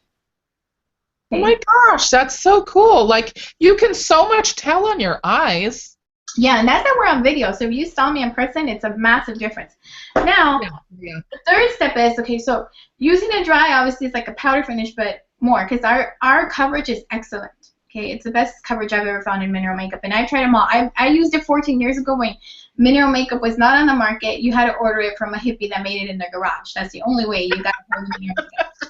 Speaker 1: Oh my gosh, that's so cool. Like, you can so much tell on your eyes.
Speaker 2: Yeah, and that's that we're on video. So if you saw me in person, it's a massive difference. Now, the third step is, okay, so using a dry obviously is like a powder finish, but more, because our coverage is excellent. Okay, it's the best coverage I've ever found in mineral makeup, and I've tried them all. I used it 14 years ago when mineral makeup was not on the market. You had to order it from a hippie that made it in their garage. That's the only way you got mineral makeup.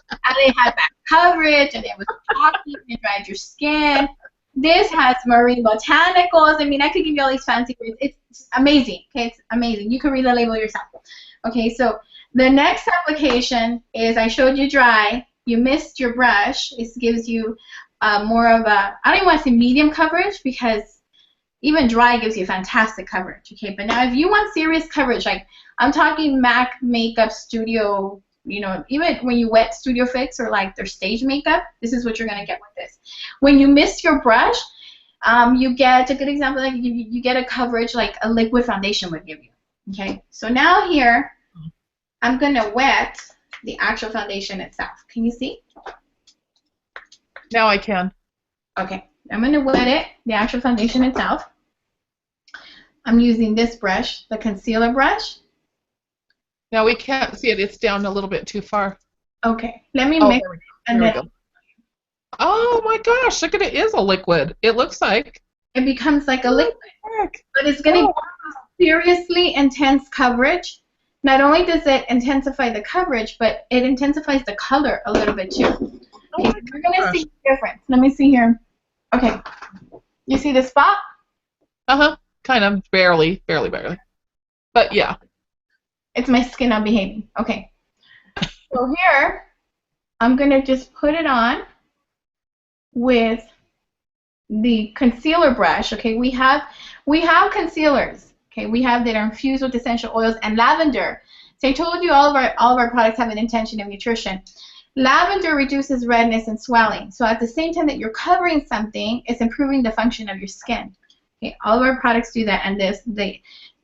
Speaker 2: And it had that coverage, and it was chalky, and it dried your skin. This has marine botanicals. I mean, I could give you all these fancy words. It's amazing. Okay, it's amazing. You can read the label yourself. Okay, so the next application is I showed you dry. You missed your brush. This gives you more of a, I don't even want to say medium coverage because even dry gives you fantastic coverage. Okay, but now if you want serious coverage, like I'm talking MAC Makeup Studio, you know, even when you wet Studio Fix or like their stage makeup, this is what you're going to get with this. When you miss your brush, you get a good example, like you get a coverage like a liquid foundation would give you. Okay, so now here, I'm going to wet the actual foundation itself. Can you see?
Speaker 1: Now I can.
Speaker 2: Okay, I'm going to wet it, the actual foundation itself. I'm using this brush, the concealer brush.
Speaker 1: Now we can't see it. It's down a little bit too far.
Speaker 2: Okay, let me
Speaker 1: Oh,
Speaker 2: mix
Speaker 1: there we go.
Speaker 2: and
Speaker 1: There we
Speaker 2: then
Speaker 1: go. Oh my gosh, look at it. It is a liquid. It looks like.
Speaker 2: it becomes like a liquid.
Speaker 1: Heck.
Speaker 2: But it's going to give seriously intense coverage. Not only does it intensify the coverage, but it intensifies the color a little bit too. Okay, so we're going to see the difference. Let me see here. Okay, you see the spot?
Speaker 1: Uh-huh. Kind of barely. But yeah.
Speaker 2: It's my skin not behaving. Okay. So here, I'm going to just put it on with the concealer brush. Okay, we have concealers. Okay, we have that are infused with essential oils and lavender. So I told you all of our products have an intention of nutrition. Lavender reduces redness and swelling. So at the same time that you're covering something, it's improving the function of your skin. Okay, all of our products do that, and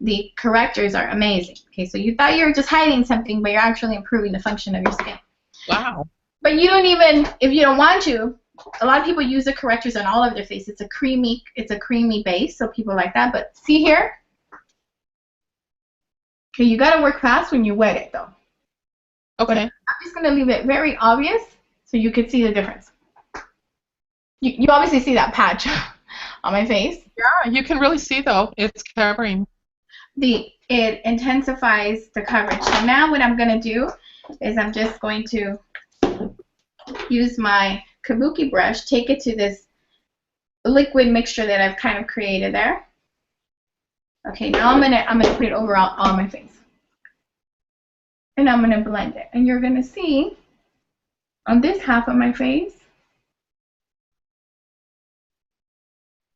Speaker 2: the correctors are amazing. Okay, so you thought you were just hiding something, but you're actually improving the function of your skin.
Speaker 1: Wow.
Speaker 2: But you don't even, if you don't want to, a lot of people use the correctors on all of their face. It's a creamy base, so people like that. But see here? Okay, you gotta work fast when you wet it though.
Speaker 1: Okay.
Speaker 2: But I'm just gonna leave it very obvious so you can see the difference. You obviously see that patch on my face.
Speaker 1: Yeah, you can really see though. It's covering.
Speaker 2: It intensifies the coverage. So now what I'm gonna do is I'm just going to use my kabuki brush, take it to this liquid mixture that I've kind of created there. Okay, now I'm gonna put it over on my face. And I'm gonna blend it. And you're gonna see on this half of my face,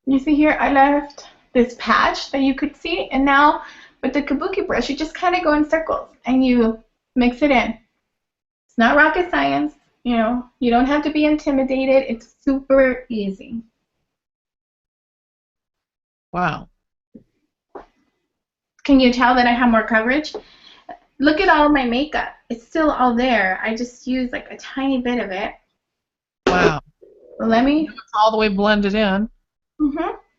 Speaker 2: you see here I left this patch that you could see, and now with the kabuki brush you just kind of go in circles and you mix it in. It's not rocket science, you know, you don't have to be intimidated. It's super easy.
Speaker 1: Wow.
Speaker 2: Can you tell that I have more coverage? Look at all of my makeup. It's still all there. I just used like a tiny bit of it.
Speaker 1: Wow.
Speaker 2: So let me.
Speaker 1: It's all the way blended in.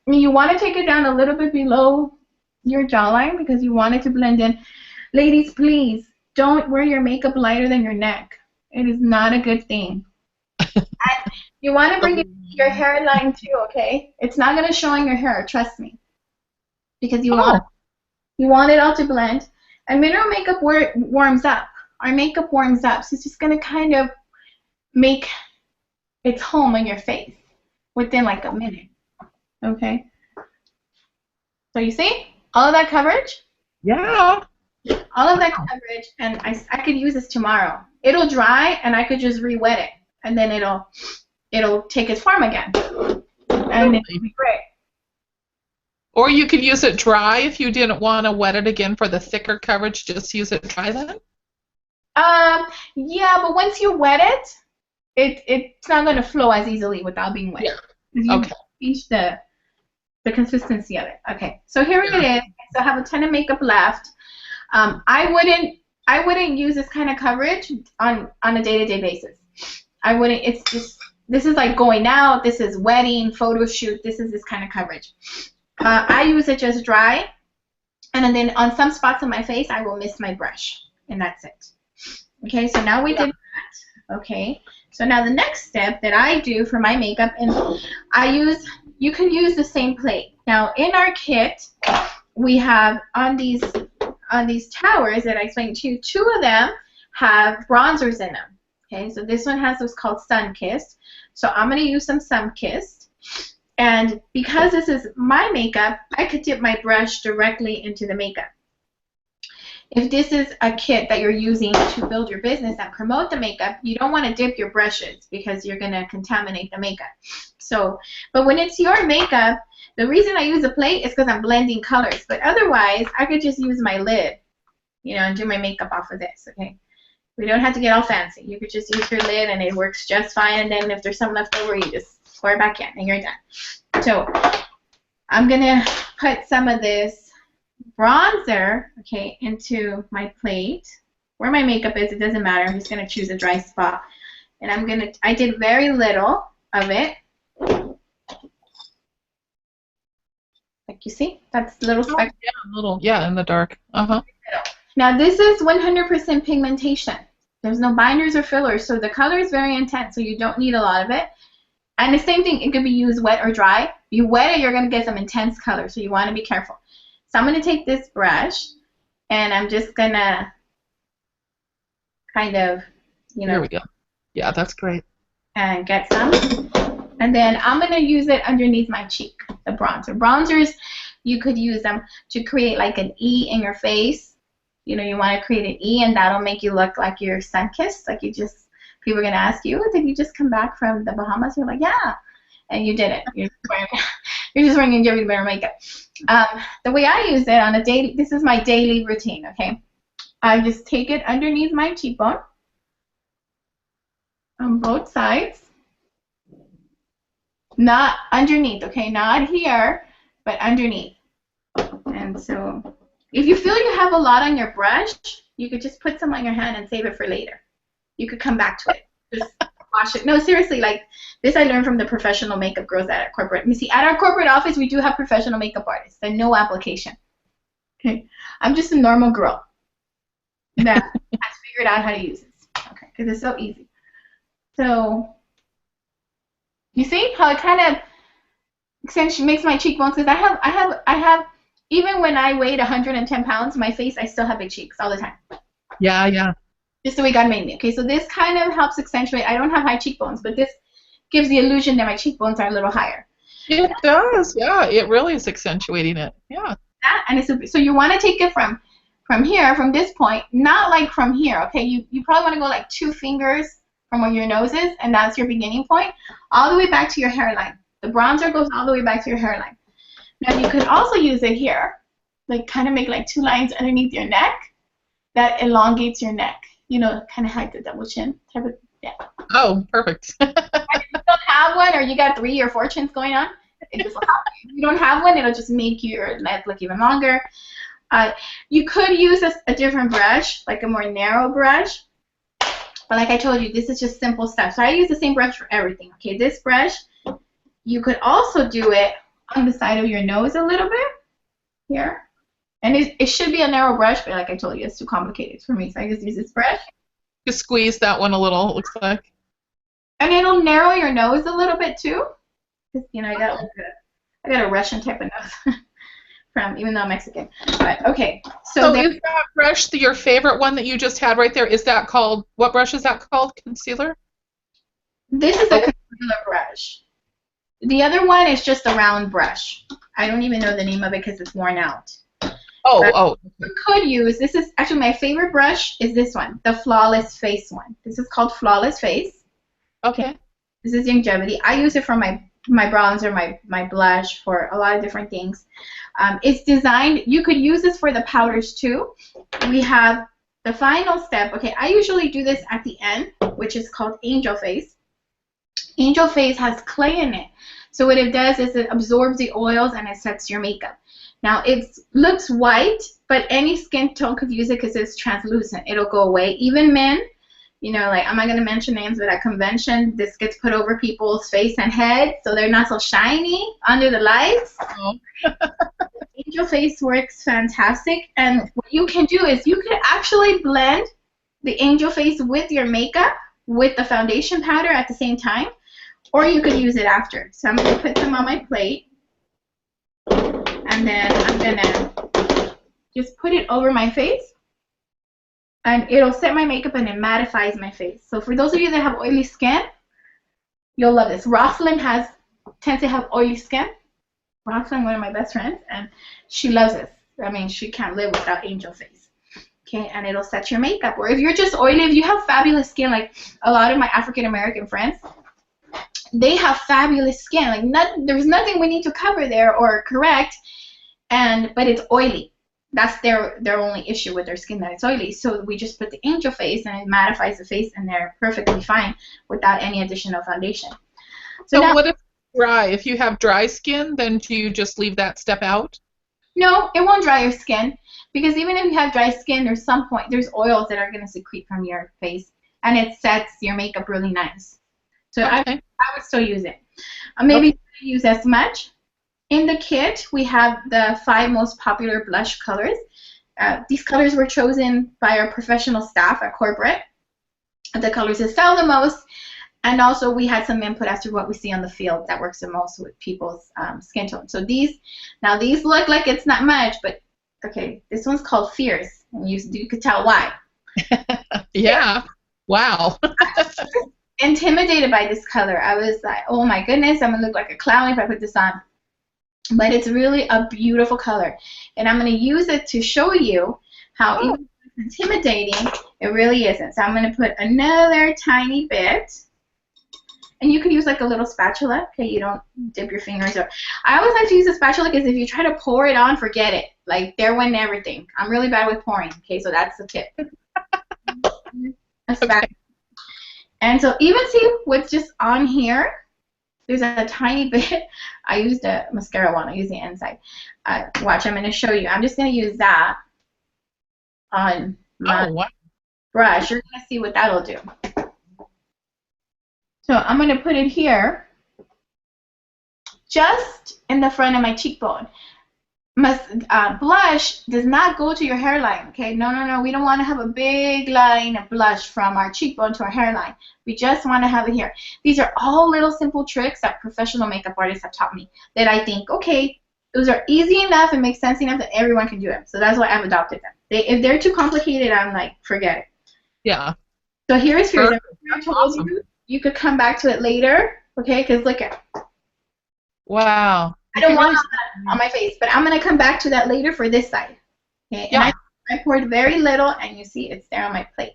Speaker 2: You want to take it down a little bit below your jawline because you want it to blend in. Ladies, please don't wear your makeup lighter than your neck. It is not a good thing. And you want to bring it to your hairline too, okay? It's not going to show on your hair, trust me. Because you want it all to blend. And mineral makeup warms up. Our makeup warms up, so it's just going to kind of make its home on your face within like a minute. Okay? So you see? All of that coverage?
Speaker 1: Yeah.
Speaker 2: All of that coverage, and I could use this tomorrow. It'll dry, and I could just re-wet it, and then it'll take its form again. And it'll be great.
Speaker 1: Or you could use it dry if you didn't want to wet it again for the thicker coverage. Just use it dry then?
Speaker 2: Yeah, but once you wet it, it's not going to flow as easily without being wet.
Speaker 1: Yeah. Okay.
Speaker 2: Change the consistency of it. Okay, so here it is. I still have a ton of makeup left. I wouldn't use this kind of coverage on a day-to-day basis. I wouldn't. It's just, this is like going out. This is wedding, photo shoot. This is this kind of coverage. I use it just dry, and then on some spots on my face, I will mist my brush, and that's it. Okay, so now we did that. Okay, so now the next step that I do for my makeup, and you can use the same plate. Now in our kit, we have on these towers that I explained to you, 2 of them have bronzers in them. Okay, so this one has what's called Sun Kissed. So I'm going to use some Sun Kissed. And because this is my makeup, I could dip my brush directly into the makeup. if this is a kit that you're using to build your business and promote the makeup, you don't want to dip your brushes because you're going to contaminate the makeup. So, but when it's your makeup, the reason I use a plate is because I'm blending colors. But otherwise, I could just use my lid, you know, and do my makeup off of this, okay? We don't have to get all fancy. You could just use your lid and it works just fine. And then if there's some left over, you just pour it back in and you're done. So I'm going to put some of this bronzer, okay, into my plate. Where my makeup is, it doesn't matter. I'm just going to choose a dry spot. And I did very little of it. Like you see, that's little speck.
Speaker 1: Yeah, little, yeah, in the dark.
Speaker 2: Now this is 100% pigmentation. There's no binders or fillers, so the color is very intense, so you don't need a lot of it. And the same thing, it could be used wet or dry. You wet it, you're going to get some intense color, so you want to be careful. So I'm going to take this brush, and I'm just going to kind of, you know.
Speaker 1: Here we go. Yeah, that's great.
Speaker 2: And get some. And then I'm going to use it underneath my cheek, the bronzer. Bronzers, you could use them to create like an E in your face. You know, you want to create an E, and that'll make you look like you're sun-kissed. Like people are going to ask you, did you just come back from the Bahamas? You're like, yeah. And you didn't. You're just wearing Youngevity better makeup. The way I use it on a daily, this is my daily routine, okay? I just take it underneath my cheekbone on both sides. Not underneath, okay? Not here, but underneath. And so if you feel you have a lot on your brush, you could just put some on your hand and save it for later. You could come back to it. Just wash it. No, seriously, like this I learned from the professional makeup girls at our corporate. You see, at our corporate office, we do have professional makeup artists and no application. Okay, I'm just a normal girl that has figured out how to use this. Okay, because it's so easy. So you see how it kind of makes my cheekbones, because I have even when I weighed 110 pounds, my face, I still have big cheeks all the time.
Speaker 1: Yeah, yeah.
Speaker 2: Just the way God made me. Okay, so this kind of helps accentuate. I don't have high cheekbones, but this gives the illusion that my cheekbones are a little higher.
Speaker 1: It does, yeah. It really is accentuating it. Yeah.
Speaker 2: And so you want to take it from here, from this point, not like from here, okay? You probably want to go like 2 fingers from where your nose is, and that's your beginning point, all the way back to your hairline. The bronzer goes all the way back to your hairline. Now you could also use it here, like kind of make like 2 lines underneath your neck. That elongates your neck. You know, kind of like the double chin type of, yeah.
Speaker 1: Oh, perfect.
Speaker 2: If you don't have one, or you got 3 or 4 chins going on, it just will help. If you don't have one, it'll just make your neck look even longer. You could use a different brush, like a more narrow brush. But like I told you, this is just simple stuff. So I use the same brush for everything. Okay, this brush, you could also do it on the side of your nose a little bit, here. And it should be a narrow brush, but like I told you, it's too complicated for me, so I just use this brush.
Speaker 1: Just squeeze that one a little, it looks like.
Speaker 2: And it'll narrow your nose a little bit too. Because, you know, I got a Russian type of nose, even though I'm Mexican. But okay,
Speaker 1: so is that brush your favorite one that you just had right there? Is that called, what brush is that called? Concealer?
Speaker 2: This is a concealer brush. The other one is just a round brush. I don't even know the name of it because it's worn out.
Speaker 1: Oh.
Speaker 2: You could use, this is actually my favorite brush, is this one, the Flawless Face one. This is called Flawless Face.
Speaker 1: Okay.
Speaker 2: This is Youngevity. I use it for my bronzer, my blush, for a lot of different things. It's designed, you could use this for the powders too. We have the final step. Okay, I usually do this at the end, which is called Angel Face. Angel Face has clay in it. So what it does is it absorbs the oils and it sets your makeup. Now, it looks white, but any skin tone could use it because it's translucent. It'll go away. Even men, you know, like, I'm not going to mention names, but at convention, this gets put over people's face and head, so they're not so shiny under the lights.
Speaker 1: Oh.
Speaker 2: Angel Face works fantastic. And what you can do is you can actually blend the Angel Face with your makeup, with the foundation powder at the same time, or you could use it after. So I'm going to put them on my plate. And then I'm going to just put it over my face. And it'll set my makeup and it mattifies my face. So for those of you that have oily skin, you'll love this. Rosalind tends to have oily skin. Rosalind, one of my best friends, and she loves this. I mean, she can't live without Angel Face. okay, and it'll set your makeup. Or if you're just oily, if you have fabulous skin, like a lot of my African American friends, they have fabulous skin. Like there's nothing we need to cover there or correct, but it's oily. That's their only issue with their skin, that it's oily. So we just put the angel face and it mattifies the face, and they're perfectly fine without any additional foundation.
Speaker 1: So now, what if dry? If you have dry skin, then do you just leave that step out?
Speaker 2: No, it won't dry your skin, because even if you have dry skin, there's oils that are going to secrete from your face, and it sets your makeup really nice. So okay. I would still use it. Maybe not use as much. In the kit, we have the 5 most popular blush colors. These colors were chosen by our professional staff at corporate, the colors that sell the most, and also we had some input as to what we see on the field that works the most with people's skin tone. So these look like it's not much, but okay, this one's called Fierce, and you could tell why.
Speaker 1: Yeah. Wow.
Speaker 2: Intimidated by this color. I was like, oh my goodness, I'm gonna look like a clown if I put this on. But it's really a beautiful color, and I'm gonna use it to show you how even though it's intimidating, it really isn't. So I'm gonna put another tiny bit, and you can use like a little spatula. Okay, you don't dip your fingers. I always like to use a spatula because if you try to pour it on, forget it. Like there went everything. I'm really bad with pouring. Okay, so that's the tip. A spatula. Okay. And so even see what's just on here, there's a tiny bit. I used a mascara one. I used the inside. Watch, I'm going to show you. I'm just going to use that on my brush. You're going to see what that'll do. So I'm going to put it here, just in the front of my cheekbone. Blush does not go to your hairline, okay? No. We don't want to have a big line of blush from our cheekbone to our hairline. We just want to have it here. These are all little simple tricks that professional makeup artists have taught me that I think, okay, those are easy enough and make sense enough that everyone can do them. So that's why I've adopted them. If they're too complicated, I'm like, forget it.
Speaker 1: Yeah.
Speaker 2: So here's yours. I told you could come back to it later, okay? Because look at it.
Speaker 1: Wow.
Speaker 2: I don't want that on my face, but I'm going to come back to that later for this side. Okay,
Speaker 1: yeah.
Speaker 2: And I poured very little, and you see it's there on my plate.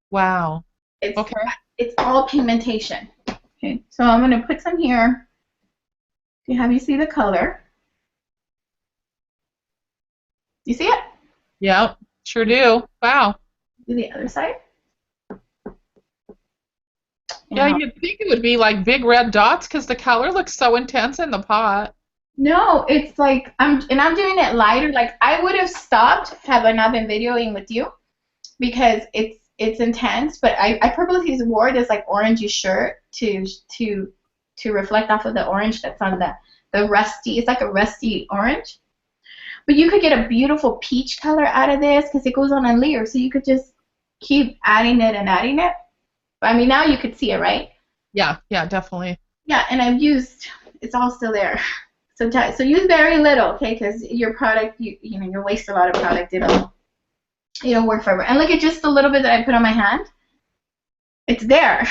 Speaker 1: Wow.
Speaker 2: It's all pigmentation. Okay, so I'm going to put some here to have you see the color. You see it?
Speaker 1: Yeah, sure do. Wow.
Speaker 2: Do the other side.
Speaker 1: Yeah, you'd think it would be like big red dots because the color looks so intense in the pot.
Speaker 2: No, it's like I'm doing it lighter. Like I would have stopped had I not been videoing with you, because it's intense. But I purposely wore this like orangey shirt to reflect off of the orange that's on the rusty. It's like a rusty orange. But you could get a beautiful peach color out of this because it goes on a layer. So you could just keep adding it and adding it. But I mean, now you could see it, right?
Speaker 1: Yeah, definitely.
Speaker 2: Yeah, and I've used. It's all still there. So use very little, okay? Because your product, you waste a lot of product. It'll work forever. And look at just the little bit that I put on my hand. It's there.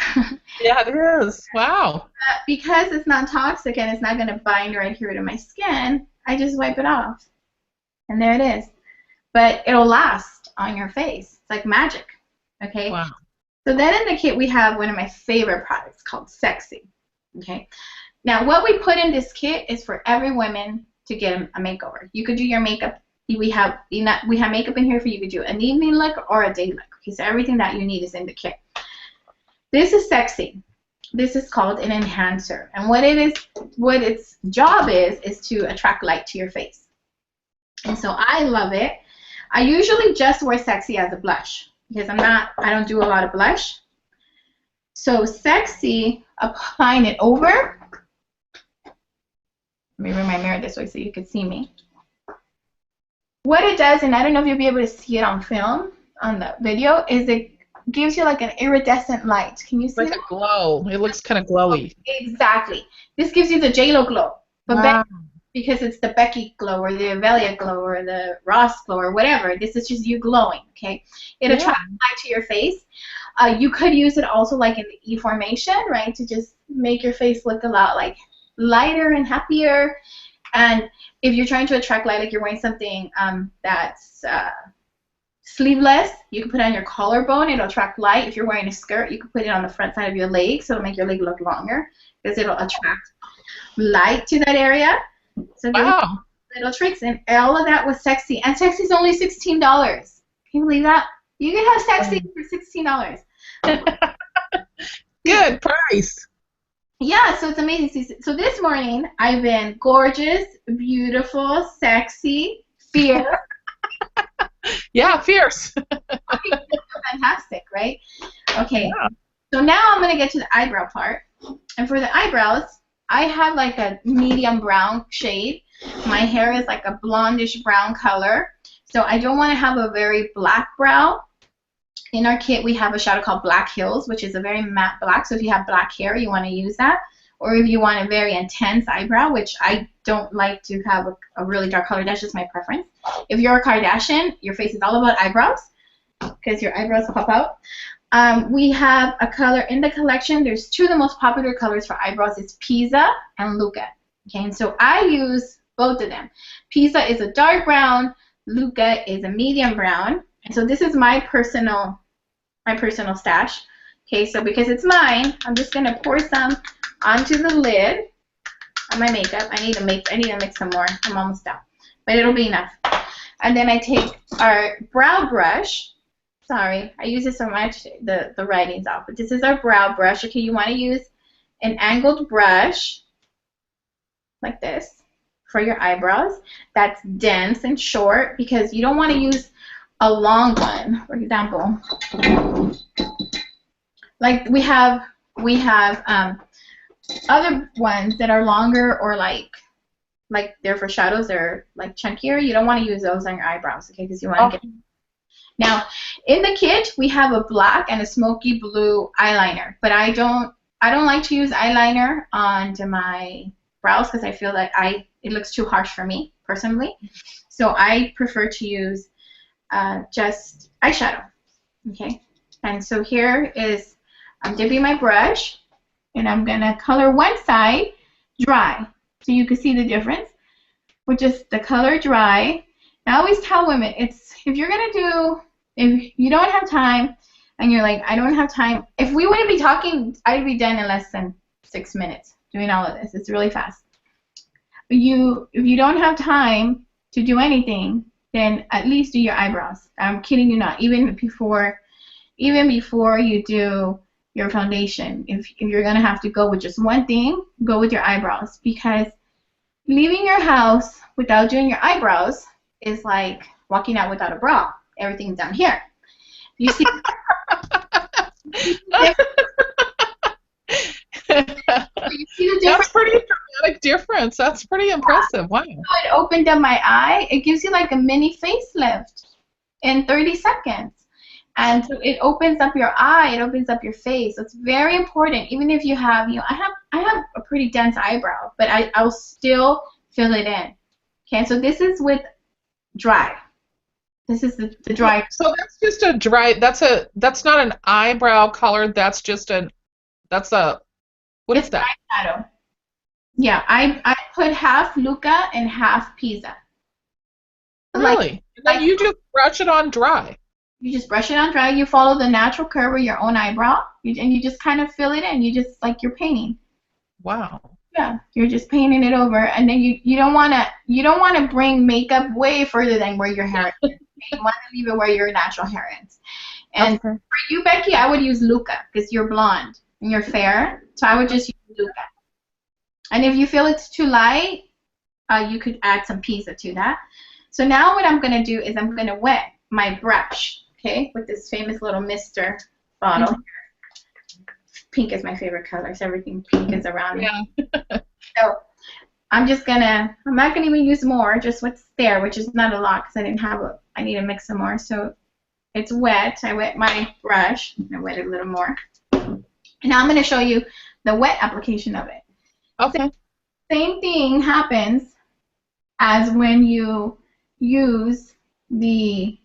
Speaker 1: Yeah, it is. Wow.
Speaker 2: Because it's not toxic and it's not going to bind right here to my skin, I just wipe it off. And there it is. But it'll last on your face. It's like magic, okay?
Speaker 1: Wow.
Speaker 2: So then in the kit we have one of my favorite products called Sexy, okay? Now, what we put in this kit is for every woman to get a makeover. You could do your makeup. We have makeup in here for you to do an evening look or a day look. Okay, so everything that you need is in the kit. This is Sexy. This is called an enhancer, and what its job is to attract light to your face. And so I love it. I usually just wear Sexy as a blush because I don't do a lot of blush. So Sexy, applying it over. Let me bring my mirror this way so you can see me. What it does, and I don't know if you'll be able to see it on film, on the video, is it gives you like an iridescent light. Can you see
Speaker 1: like
Speaker 2: that?
Speaker 1: A glow. It looks kind of glowy.
Speaker 2: Exactly. This gives you the JLo glow. But
Speaker 1: wow.
Speaker 2: Because it's the Becky glow or the Evelia glow or the Ross glow or whatever. This is just you glowing, okay? It attracts light to your face. You could use it also like in the E formation, right, to just make your face look a lot like lighter and happier. And if you're trying to attract light, like you're wearing something that's sleeveless. You can put it on your collarbone. It'll attract light. If you're wearing a skirt, you can put it on the front side of your leg, so it'll make your leg look longer because it'll attract light to that area. So
Speaker 1: Wow.
Speaker 2: little tricks, and all of that was sexy. And sexy's only $16. Can you believe that? You can have sexy for $16.
Speaker 1: Good price.
Speaker 2: Yeah, so it's amazing. So this morning, I've been gorgeous, beautiful, sexy, fierce.
Speaker 1: Yeah, fierce.
Speaker 2: Fantastic, right? Okay,
Speaker 1: Yeah.
Speaker 2: so now I'm going to get to the eyebrow part. And for the eyebrows, I have like a medium brown shade. My hair is like a blondish brown color. So I don't want to have a very black brow. In our kit, we have a shadow called Black Hills, which is a very matte black. So if you have black hair, you want to use that. Or if you want a very intense eyebrow, which I don't like to have a really dark color. That's just my preference. If you're a Kardashian, your face is all about eyebrows because your eyebrows pop out. We have a color in the collection. There's two of the most popular colors for eyebrows. It's Pisa and Luca. Okay, and so I use both of them. Pisa is a dark brown. Luca is a medium brown. And so this is my personal stash. Okay, so because it's mine, I'm just gonna pour some onto the lid of my makeup. I need to mix some more. I'm almost done, but it'll be enough. And then I take our brow brush. Sorry, I use it so much, the writing's off. But this is our brow brush. Okay, you want to use an angled brush like this for your eyebrows. That's dense and short because you don't want to use a long one. For example, like we have other ones that are longer or like they're for shadows or like chunkier. You don't want to use those on your eyebrows, okay? Because you want to get. Now, in the kit, we have a black and a smoky blue eyeliner, but I don't like to use eyeliner onto my brows because I feel that it looks too harsh for me personally. So I prefer to use just eyeshadow. Okay, and so here is I'm dipping my brush, and I'm gonna color one side dry, so you can see the difference with just the color dry. I always tell women, if you don't have time and you're like, I don't have time, if we wouldn't be talking, I'd be done in less than 6 minutes doing all of this. It's really fast. But if you don't have time to do anything, then at least do your eyebrows. I'm kidding you not. Even before you do your foundation, if you're going to have to go with just one thing, go with your eyebrows, because leaving your house without doing your eyebrows is like walking out without a bra. Everything's down here. You see? You see the difference?
Speaker 1: That's pretty dramatic difference. That's pretty impressive. Wow.
Speaker 2: It opened up my eye. It gives you like a mini facelift in 30 seconds. And so it opens up your eye. It opens up your face. So it's very important. Even if you have, I have a pretty dense eyebrow, but I'll still fill it in. Okay, so this is with dry. This is the dry.
Speaker 1: So that's just a dry. That's not an eyebrow color. That's a. What is that?
Speaker 2: Eyeshadow. Yeah, I put half Luca and half Pisa.
Speaker 1: Really? And then you just brush it on dry.
Speaker 2: You just brush it on dry. You follow the natural curve of your own eyebrow, and you just kind of fill it in. You just like you're painting.
Speaker 1: Wow.
Speaker 2: Yeah, you're just painting it over, and then you don't wanna bring makeup way further than where your hair is. You want to leave it where your natural hair is. And for you, Becky, I would use Luca because you're blonde and you're fair, so I would just use Luca. And if you feel it's too light, you could add some Pisa to that. So now what I'm going to do is I'm going to wet my brush, okay, with this famous little Mr. bottle. Mm-hmm. Pink is my favorite color, so everything pink is around me. Yeah. So I'm not going to even use more, just what's there, which is not a lot because I need to mix some more. So it's wet. I wet my brush. I wet it a little more. And now I'm going to show you the wet application of it.
Speaker 1: Okay.
Speaker 2: Same thing happens as when you use the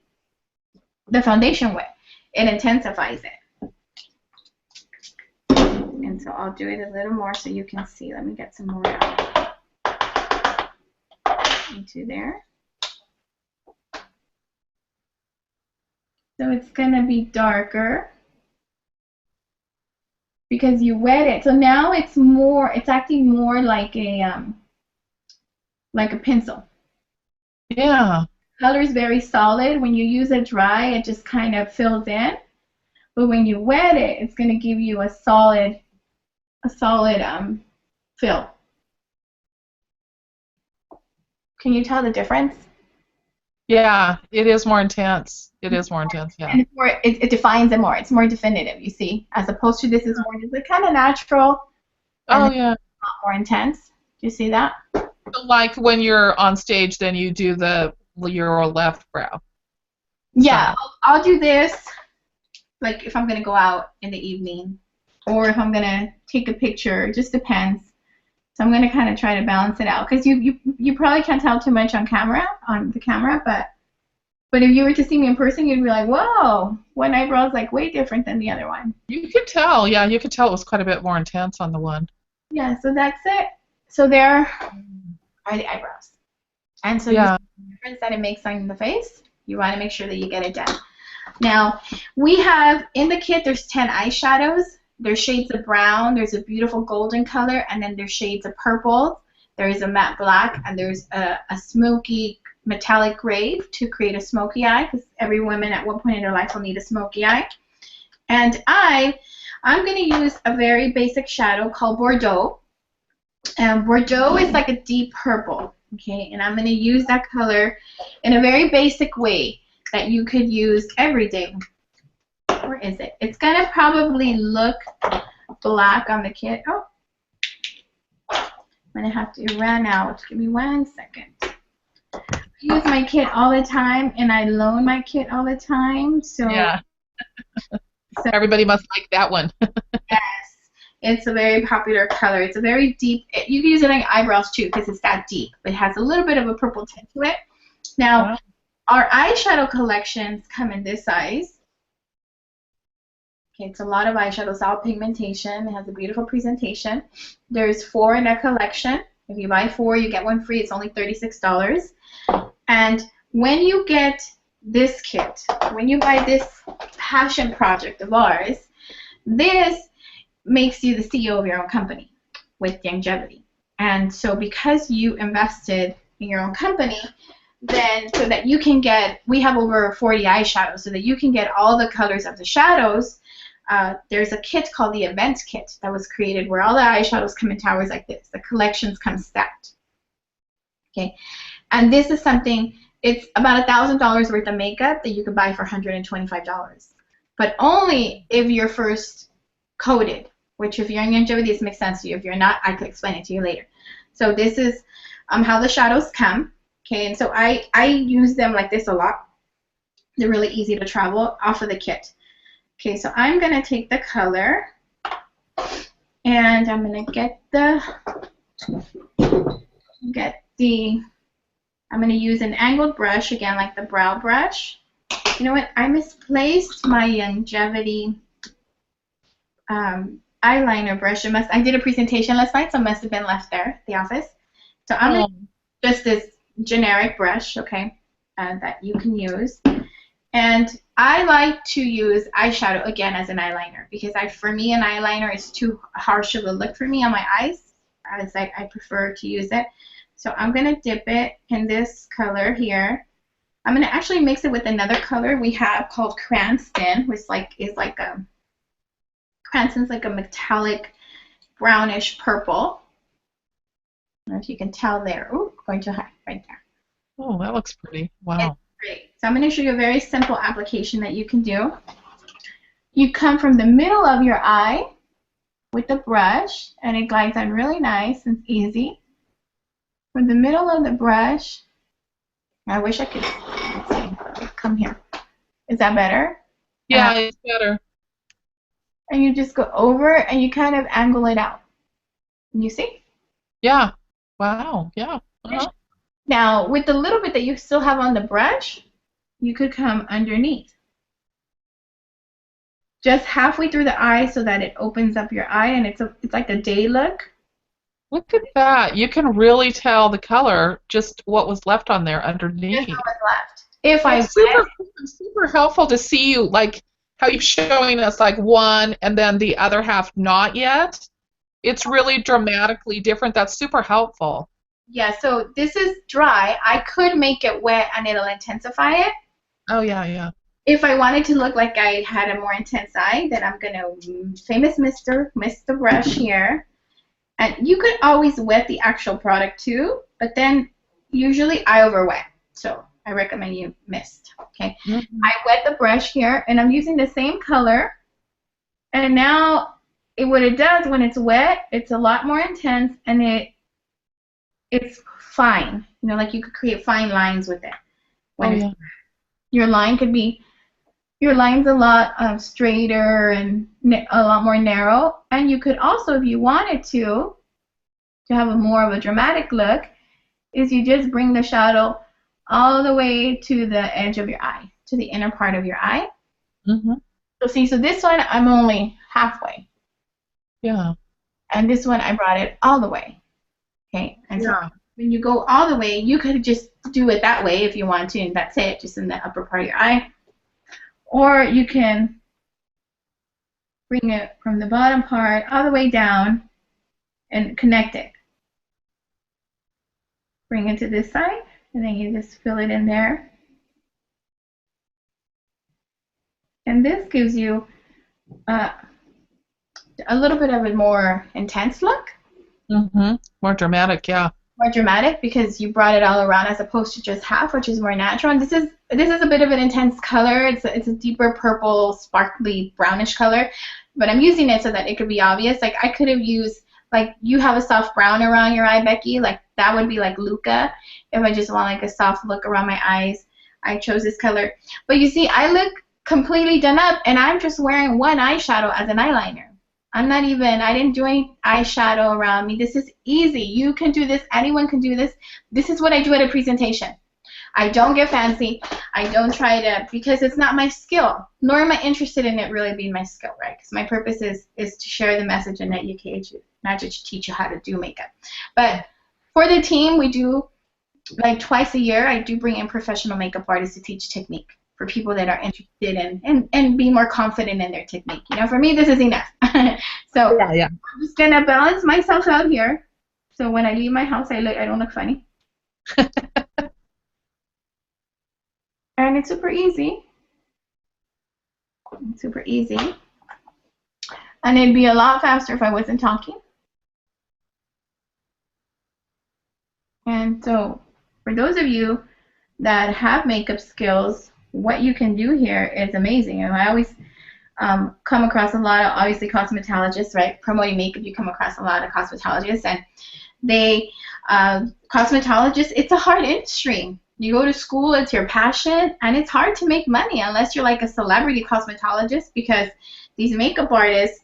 Speaker 2: foundation wet. It intensifies it. And so I'll do it a little more so you can see. Let me get some more out into there. So it's going to be darker because you wet it. So now it's acting more like a pencil.
Speaker 1: Yeah.
Speaker 2: Color is very solid. When you use it dry, it just kind of fills in. But when you wet it, it's going to give you a solid fill. Can you tell the difference?
Speaker 1: Yeah, it is more intense. It is more intense, yeah.
Speaker 2: And it defines it more. It's more definitive, you see, as opposed to this is more just kind of natural and
Speaker 1: Oh, yeah.
Speaker 2: more intense. Do you see that?
Speaker 1: So like when you're on stage, then you do your left brow.
Speaker 2: Yeah, I'll do this like if I'm going to go out in the evening or if I'm going to take a picture. It just depends. So I'm going to kind of try to balance it out because you probably can't tell too much on the camera, but if you were to see me in person, you'd be like, whoa, one eyebrow is like way different than the other one.
Speaker 1: You could tell, yeah, you could tell it was quite a bit more intense on the one.
Speaker 2: Yeah, so that's it. So there are the eyebrows. And so
Speaker 1: yeah.
Speaker 2: The difference that it makes on the face, you want to make sure that you get it done. Now, we have, in the kit, there's 10 eyeshadows. There's shades of brown, there's a beautiful golden color, and then there's shades of purple. There is a matte black, and there's a smoky metallic gray to create a smoky eye, because every woman at one point in their life will need a smoky eye. And I'm going to use a very basic shadow called Bordeaux. And Bordeaux is like a deep purple, okay? And I'm going to use that color in a very basic way that you could use every day. Where is it? It's going to probably look black on the kit. Oh, I'm going to have to run out. Give me 1 second. I use my kit all the time, and I loan my kit all the time. So
Speaker 1: yeah. So everybody must like that one.
Speaker 2: Yes. It's a very popular color. It's a very deep. You can use it on your eyebrows, too, because it's that deep. It has a little bit of a purple tint to it. Now, our eyeshadow collections come in this size. Okay, it's a lot of eyeshadows, all pigmentation. It has a beautiful presentation. There's 4 in a collection. If you buy 4, you get 1 free. It's only $36. And when you get this kit, when you buy this passion project of ours, this makes you the CEO of your own company with Youngevity. And so because you invested in your own company, then so that you can get, we have over 40 eyeshadows, so that you can get all the colors of the shadows. There's a kit called the Event Kit that was created where all the eyeshadows come in towers like this. The collections come stacked. Okay, and this is something, it's about $1,000 worth of makeup that you could buy for $125. But only if you're first coated, which if you're in Youngevity, this makes sense to you. If you're not, I could explain it to you later. So this is how the shadows come. Okay, and so I use them like this a lot. They're really easy to travel off of the kit. Okay, so I'm going to take the color, and I'm going to I'm going to use an angled brush, again, like the brow brush. You know what? I misplaced my Youngevity eyeliner brush. I did a presentation last night, so it must have been left there at the office. So I'm going to just this generic brush, okay, that you can use. And I like to use eyeshadow again as an eyeliner because for me an eyeliner is too harsh of a look for me on my eyes. I prefer to use it. So I'm going to dip it in this color here. I'm going to actually mix it with another color we have called Cranston, which Cranston's like a metallic brownish purple. I don't know if you can tell there. Oh, going too high right there.
Speaker 1: Oh, that looks pretty. Wow.
Speaker 2: It's great. So I'm going to show you a very simple application that you can do. You come from the middle of your eye with the brush, and it glides on really nice and easy. From the middle of the brush, I wish I could, let's see, come here. Is that better?
Speaker 1: Yeah, it's better.
Speaker 2: And you just go over and you kind of angle it out. You see?
Speaker 1: Yeah. Wow. Yeah.
Speaker 2: Now, with the little bit that you still have on the brush, you could come underneath. Just halfway through the eye so that it opens up your eye, and it's like a day look.
Speaker 1: Look at that. You can really tell the color, just what was left on there underneath.
Speaker 2: Just what was left. If I
Speaker 1: It's super helpful to see you like how you're showing us like one and then the other half not yet. It's really dramatically different. That's super helpful.
Speaker 2: yeah, so this is dry. I could make it wet and it'll intensify it.
Speaker 1: Oh yeah, yeah.
Speaker 2: If I wanted to look like I had a more intense eye, then I'm gonna famous Mr. Brush here. And you could always wet the actual product too, but then usually I overwet. So I recommend you mist. Okay.
Speaker 1: Mm-hmm.
Speaker 2: I wet the brush here and I'm using the same color. And now what it does when it's wet, it's a lot more intense and it's fine. You know, like you could create fine lines with it. When
Speaker 1: Oh
Speaker 2: it's,
Speaker 1: yeah.
Speaker 2: your line could be your line's a lot straighter and a lot more narrow. And you could also, if you wanted to have a more of a dramatic look, is you just bring the shadow all the way to the edge of your eye, to the inner part of your eye.
Speaker 1: Mm-hmm.
Speaker 2: So see, so this one I'm only halfway.
Speaker 1: Yeah.
Speaker 2: And this one I brought it all the way. Okay. And so when you go all the way, you could just do it that way if you want to, and that's it, just in the upper part of your eye. Or you can bring it from the bottom part all the way down and connect it. Bring it to this side, and then you just fill it in there. And this gives you a little bit of a more intense look.
Speaker 1: Mm-hmm. More dramatic, yeah.
Speaker 2: More dramatic because you brought it all around as opposed to just half, which is more natural. And this is a bit of an intense color. It's a deeper purple, sparkly, brownish color. But I'm using it so that it could be obvious. Like I could have used, like you have a soft brown around your eye, Becky. Like that would be like Luca. If I just want like a soft look around my eyes, I chose this color. But you see, I look completely done up, and I'm just wearing one eyeshadow as an eyeliner. I didn't do any eyeshadow around me. This is easy. You can do this. Anyone can do this. This is what I do at a presentation. I don't get fancy. I don't try to, because it's not my skill, nor am I interested in it really being my skill, right? Because my purpose is to share the message and educate you, not just teach you how to do makeup. But for the team, we do, like twice a year, I do bring in professional makeup artists to teach technique for people that are interested in and be more confident in their technique. You know, for me, this is enough. So
Speaker 1: yeah.
Speaker 2: I'm just gonna balance myself out here. So when I leave my house, I don't look funny. And it's super easy. It's super easy. And it'd be a lot faster if I wasn't talking. And so for those of you that have makeup skills, what you can do here is amazing. And I always come across a lot of, obviously, cosmetologists, right? Promoting makeup, you come across a lot of cosmetologists, and cosmetologists, it's a hard industry. You go to school, it's your passion, and it's hard to make money unless you're like a celebrity cosmetologist, because these makeup artists,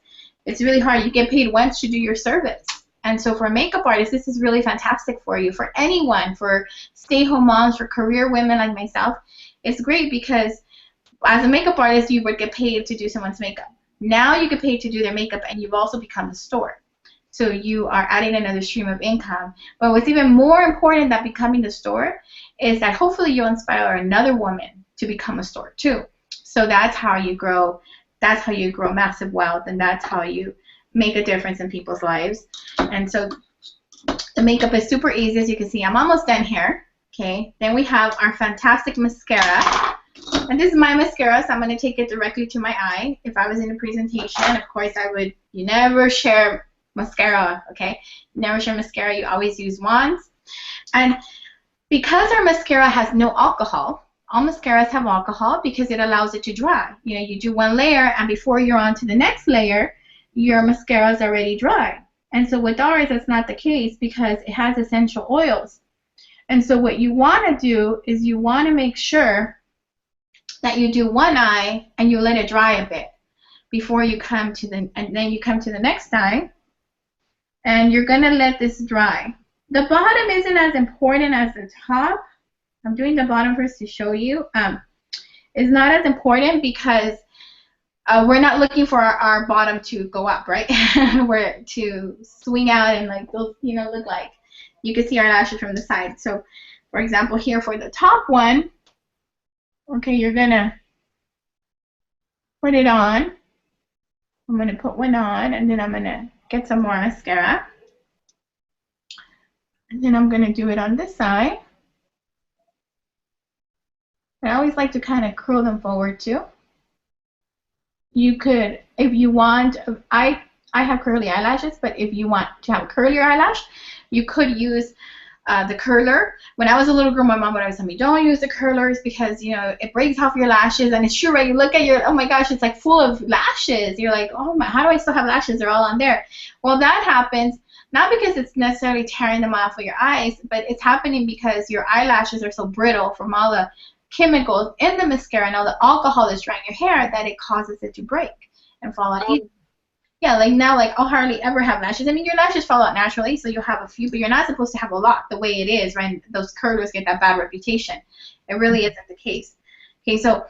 Speaker 2: it's really hard. You get paid once to do your service. And so for makeup artists, this is really fantastic for you. For anyone, for stay-home moms, for career women like myself, it's great because as a makeup artist, you would get paid to do someone's makeup. Now you get paid to do their makeup, and you've also become the store. So you are adding another stream of income. But what's even more important than becoming the store is that hopefully you'll inspire another woman to become a store too. So that's how you grow. That's how you grow massive wealth, and that's how you make a difference in people's lives. And so the makeup is super easy. As you can see, I'm almost done here. Okay. Then we have our fantastic mascara. And this is my mascara, so I'm going to take it directly to my eye. If I was in a presentation, of course, you never share mascara, okay? You never share mascara. You always use wands. And because our mascara has no alcohol, all mascaras have alcohol because it allows it to dry. You know, you do one layer, and before you're on to the next layer, your mascara is already dry. And so with ours, that's not the case because it has essential oils. And so what you want to do is you want to make sure that you do one eye and you let it dry a bit before you come to and then you come to the next eye, and you're going to let this dry. The bottom isn't as important as the top. I'm doing the bottom first to show you. It's not as important because we're not looking for our bottom to go up, right? We're to swing out and like those, you know, look like you can see our lashes from the side. So, for example, here for the top one, Okay, you're gonna put it on. I'm gonna put one on, and then I'm gonna get some more mascara. And then I'm gonna do it on this side. I always like to kind of curl them forward too. You could, if you want, I have curly eyelashes, but if you want to have a curlier eyelash, you could use the curler. When I was a little girl, my mom would always tell me, don't use the curlers because, you know, it breaks off your lashes. And it's true, right? You look at your, oh my gosh, it's like full of lashes. You're like, oh my, how do I still have lashes? They're all on there. Well, that happens not because it's necessarily tearing them off of your eyes, but it's happening because your eyelashes are so brittle from all the chemicals in the mascara and all the alcohol that's drying your hair that it causes it to break and fall out easily. Yeah, like now, like I'll hardly ever have lashes. I mean, your lashes fall out naturally, so you'll have a few, but you're not supposed to have a lot the way it is, right? Those curlers get that bad reputation. It really isn't the case. Okay, so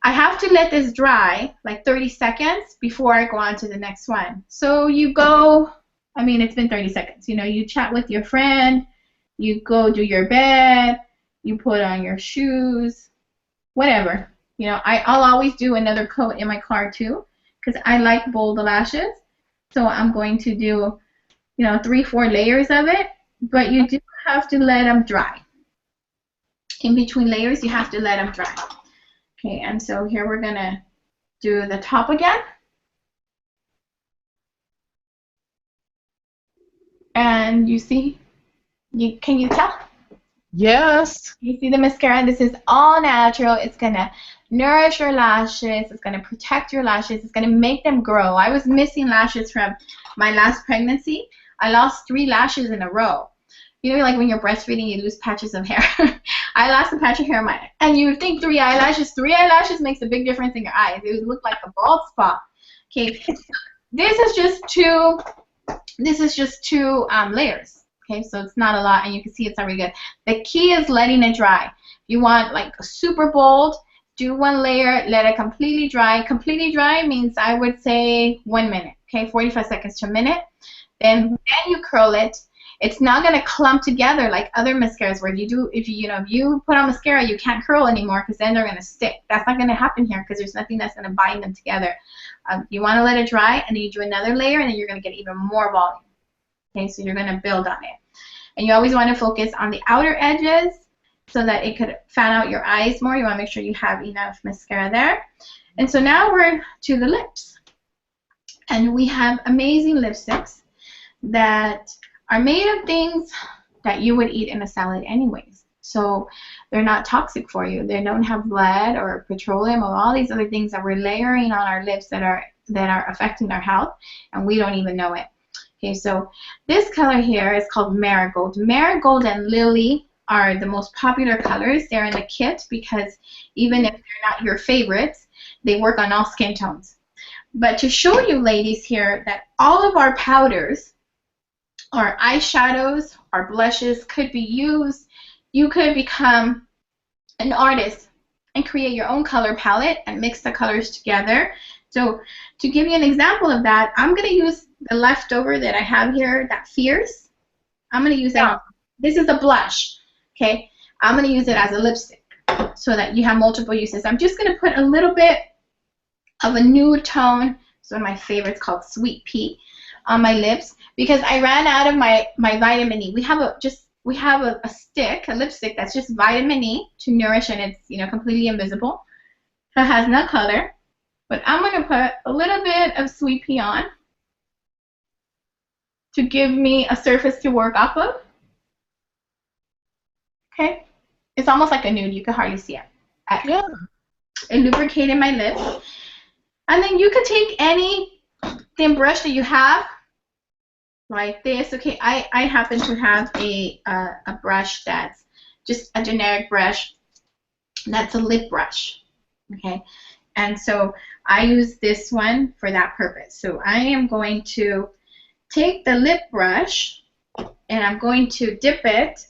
Speaker 2: I have to let this dry like 30 seconds before I go on to the next one. So you go, I mean, it's been 30 seconds. You know, you chat with your friend, you go do your bed, you put on your shoes, whatever. You know, I'll always do another coat in my car too, because I like bold lashes. So I'm going to do, you know, 3-4 layers of it, but you do have to let them dry. In between layers, you have to let them dry. Okay, and so here we're going to do the top again. And you see, can you tell?
Speaker 1: Yes.
Speaker 2: You see the mascara? This is all natural. It's going to nourish your lashes. It's going to protect your lashes. It's going to make them grow. I was missing lashes from my last pregnancy. I lost 3 lashes in a row. You know, like when you're breastfeeding, you lose patches of hair. I lost a patch of hair in my, and you would think 3 eyelashes. 3 eyelashes makes a big difference in your eyes. It would look like a bald spot. Okay, this is just 2. This is just 2 layers. Okay, so it's not a lot, and you can see it's already good. The key is letting it dry. You want like super bold, do 1 layer, let it completely dry. Completely dry means I would say 1 minute, okay, 45 seconds to a minute. Then you curl it. It's not gonna clump together like other mascaras where if you put on mascara, you can't curl anymore because then they're gonna stick. That's not gonna happen here because there's nothing that's gonna bind them together. You want to let it dry, and then you do another layer, and then you're gonna get even more volume. Okay, so you're going to build on it. And you always want to focus on the outer edges so that it could fan out your eyes more. You want to make sure you have enough mascara there. And so now we're to the lips. And we have amazing lipsticks that are made of things that you would eat in a salad anyways. So they're not toxic for you. They don't have lead or petroleum or all these other things that we're layering on our lips that are affecting our health, and we don't even know it. Okay, so this color here is called Marigold. Marigold and Lily are the most popular colors. They're in the kit because even if they're not your favorites, they work on all skin tones. But to show you ladies here that all of our powders, our eyeshadows, our blushes could be used. You could become an artist and create your own color palette and mix the colors together. So to give you an example of that, I'm going to use the leftover that I have here, that Fierce. I'm going to use that. This is a blush, okay? I'm going to use it as a lipstick so that you have multiple uses. I'm just going to put a little bit of a nude tone. It's one of my favorites called Sweet Pea on my lips because I ran out of my vitamin E. We have a stick, a lipstick that's just vitamin E to nourish, and it's completely invisible. So it has no color. But I'm going to put a little bit of Sweet Pea on to give me a surface to work off of. Okay? It's almost like a nude. You can hardly see it.
Speaker 1: Yeah.
Speaker 2: It lubricated my lips. And then you can take any thin brush that you have, like this. Okay, I happen to have a brush that's just a generic brush. That's a lip brush. Okay? And so I use this one for that purpose. So I am going to take the lip brush and I'm going to dip it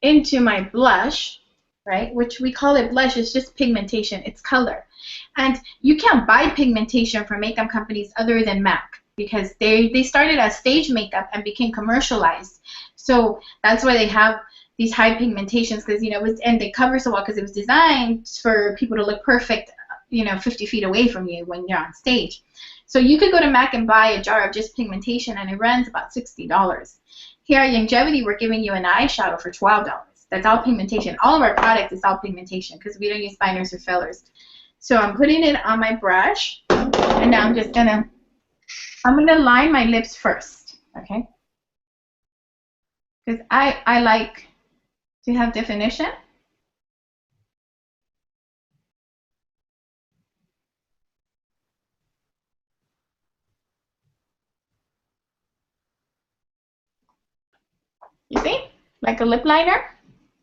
Speaker 2: into my blush, right? Which we call it blush. It's just pigmentation. It's color. And you can't buy pigmentation from makeup companies other than MAC because they started as stage makeup and became commercialized. So that's why they have these high pigmentations because, you know, and they cover so well because it was designed for people to look perfect, you know, 50 feet away from you when you're on stage. So you could go to MAC and buy a jar of just pigmentation, and it runs about $60. Here at Youngevity, we're giving you an eyeshadow for $12. That's all pigmentation. All of our product is all pigmentation because we don't use liners or fillers. So I'm putting it on my brush, and now I'm gonna line my lips first, okay? Because I like to have definition. You see? Like a lip liner.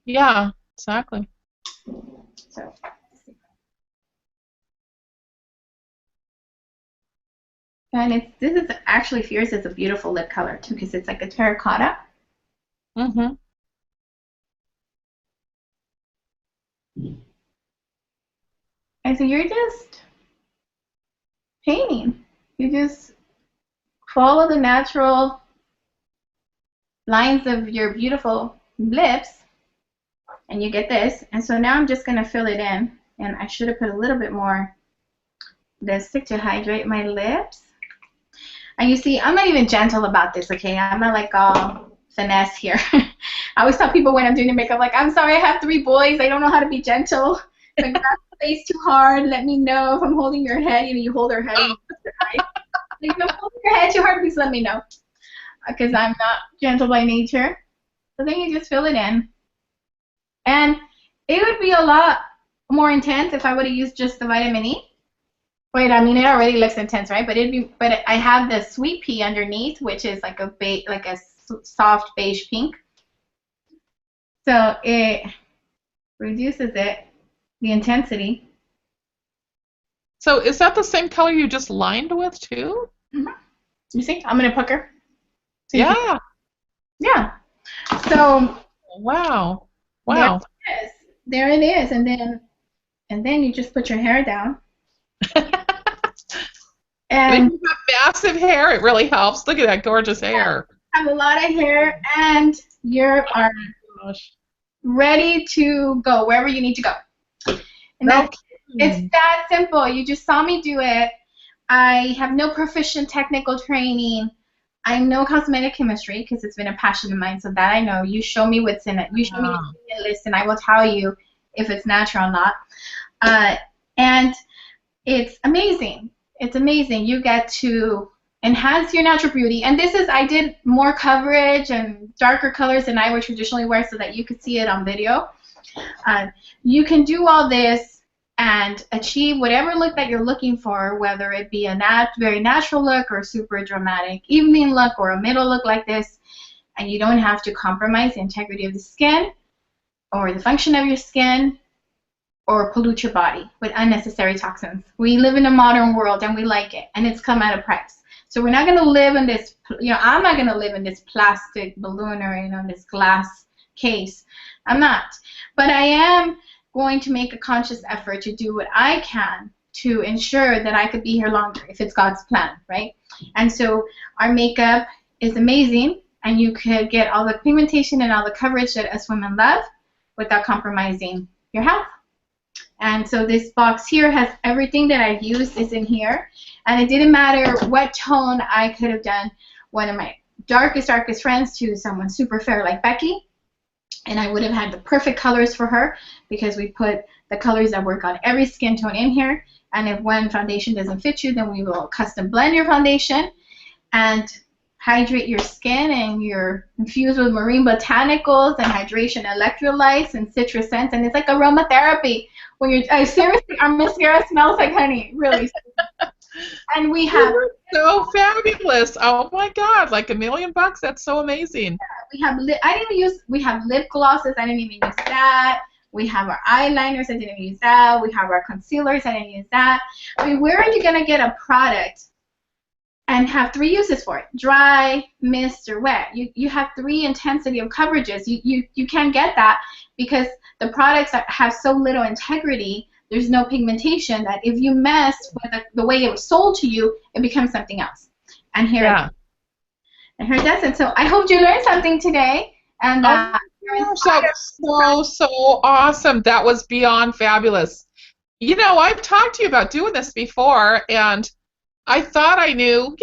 Speaker 1: Yeah, exactly.
Speaker 2: So, and this is actually fierce. It's a beautiful lip color too because it's like a terracotta.
Speaker 1: Mm-hmm.
Speaker 2: And so you're just painting. You just follow the natural lines of your beautiful lips, and you get this. And so now I'm just going to fill it in, and I should have put a little bit more lipstick to hydrate my lips. And you see, I'm not even gentle about this, okay? I'm not like all finesse here. I always tell people when I'm doing the makeup, like, I'm sorry, I have 3 boys. I don't know how to be gentle. Like, grab the face too hard. Let me know if I'm holding your head. You know, you hold her head. And you put your eyes. Like, if I'm holding your head too hard, please let me know. Because I'm not gentle by nature. So then you just fill it in. And it would be a lot more intense if I would have used just the vitamin E. Wait, I mean, it already looks intense, right? But I have the sweet pea underneath, which is like a soft beige pink. So it reduces the intensity.
Speaker 1: So is that the same color you just lined with too?
Speaker 2: Mm-hmm. You see? I'm gonna pucker. So
Speaker 1: yeah.
Speaker 2: Yeah. So.
Speaker 1: Wow. Wow.
Speaker 2: There it is. And then you just put your hair down.
Speaker 1: And if you have massive hair, it really helps. Look at that gorgeous hair.
Speaker 2: I have a lot of hair, and you are ready to go wherever you need to go. And it's that simple. You just saw me do it. I have no proficient technical training. I know cosmetic chemistry because it's been a passion of mine, so that I know. You show me what's in it. You show me the ingredient list, and I will tell you if it's natural or not. And it's amazing. It's amazing. You get to enhance your natural beauty. And this is, I did more coverage and darker colors than I would traditionally wear so that you could see it on video. You can do all this and achieve whatever look that you're looking for, whether it be a very natural look or a super dramatic evening look or a middle look like this. And you don't have to compromise the integrity of the skin or the function of your skin or pollute your body with unnecessary toxins. We live in a modern world, and we like it, and it's come at a price. So we're not going to live in this, you know, I'm not going to live in this plastic balloon or, you know, this glass case. I'm not. But I am going to make a conscious effort to do what I can to ensure that I could be here longer if it's God's plan, right? And so our makeup is amazing, and you could get all the pigmentation and all the coverage that us women love without compromising your health. And so this box here has everything that I've used is in here. And it didn't matter what tone I could have done one of my darkest friends to someone super fair like Becky. And I would have had the perfect colors for her because we put the colors that work on every skin tone in here. And if one foundation doesn't fit you, then we will custom blend your foundation and hydrate your skin, and you're infused with marine botanicals and hydration electrolytes and citrus scents, and it's like aromatherapy. When you're seriously, our mascara smells like honey, really. And we have
Speaker 1: so fabulous. Oh my God, like $1 million. That's so amazing.
Speaker 2: We have we have lip glosses. I didn't even use that. We have our eyeliners. I didn't use that. We have our concealers. I didn't use that. I mean, where are you gonna get a product and have 3 uses for it? Dry, mist, or wet. You have 3 intensity of coverages. You can't get that because the products that have so little integrity, there's no pigmentation, that if you mess with the way it was sold to you, it becomes something else. And here's essence. So I hope you learned something today. And
Speaker 1: gosh, that was so awesome. That was beyond fabulous. You know, I've talked to you about doing this before, and I thought I knew,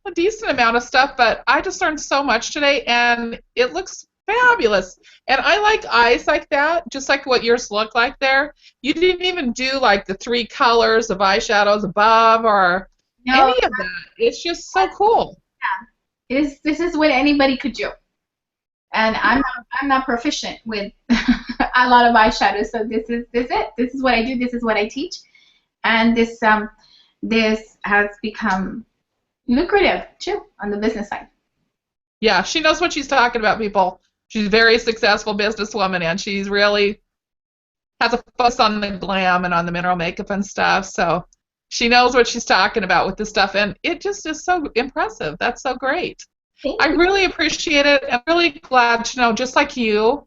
Speaker 1: a decent amount of stuff, but I just learned so much today, and it looks fabulous. And I like eyes like that, just like what yours look like there. You didn't even do like the 3 colors of eyeshadows above or
Speaker 2: No,
Speaker 1: any of that. It's just so cool.
Speaker 2: yeah. This is what anybody could do. And I'm not proficient with a lot of eyeshadows, so this is it. This is what I do. This is what I teach, and this has become lucrative too on the business side.
Speaker 1: Yeah, she knows what she's talking about, people. She's a very successful businesswoman, and she's really has a focus on the glam and on the mineral makeup and stuff. So she knows what she's talking about with this stuff, and it just is so impressive. That's so great. I really appreciate it. I'm really glad to know, just like you,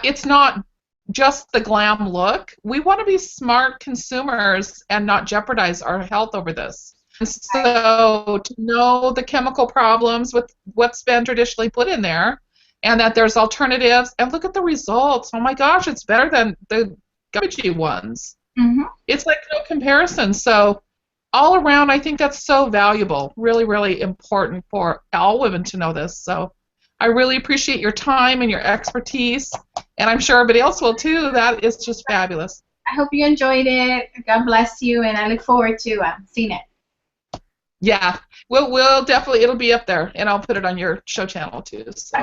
Speaker 1: it's not just the glam look. We want to be smart consumers and not jeopardize our health over this. And so to know the chemical problems with what's been traditionally put in there and that there's alternatives, and look at the results. Oh my gosh, it's better than the garbagey ones.
Speaker 2: Mm-hmm.
Speaker 1: It's like no comparison. So all around, I think that's so valuable, really, really important for all women to know this. So I really appreciate your time and your expertise, and I'm sure everybody else will too. That is just fabulous.
Speaker 2: I hope you enjoyed it. God bless you, and I look forward to seeing it.
Speaker 1: Yeah, we'll definitely, it'll be up there, and I'll put it on your show channel too. So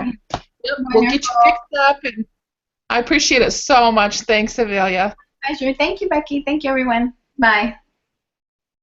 Speaker 1: yep, we'll get you fixed up, and I appreciate it so much. Thanks, Evelia.
Speaker 2: Pleasure. Thank you, Becky. Thank you, everyone. Bye.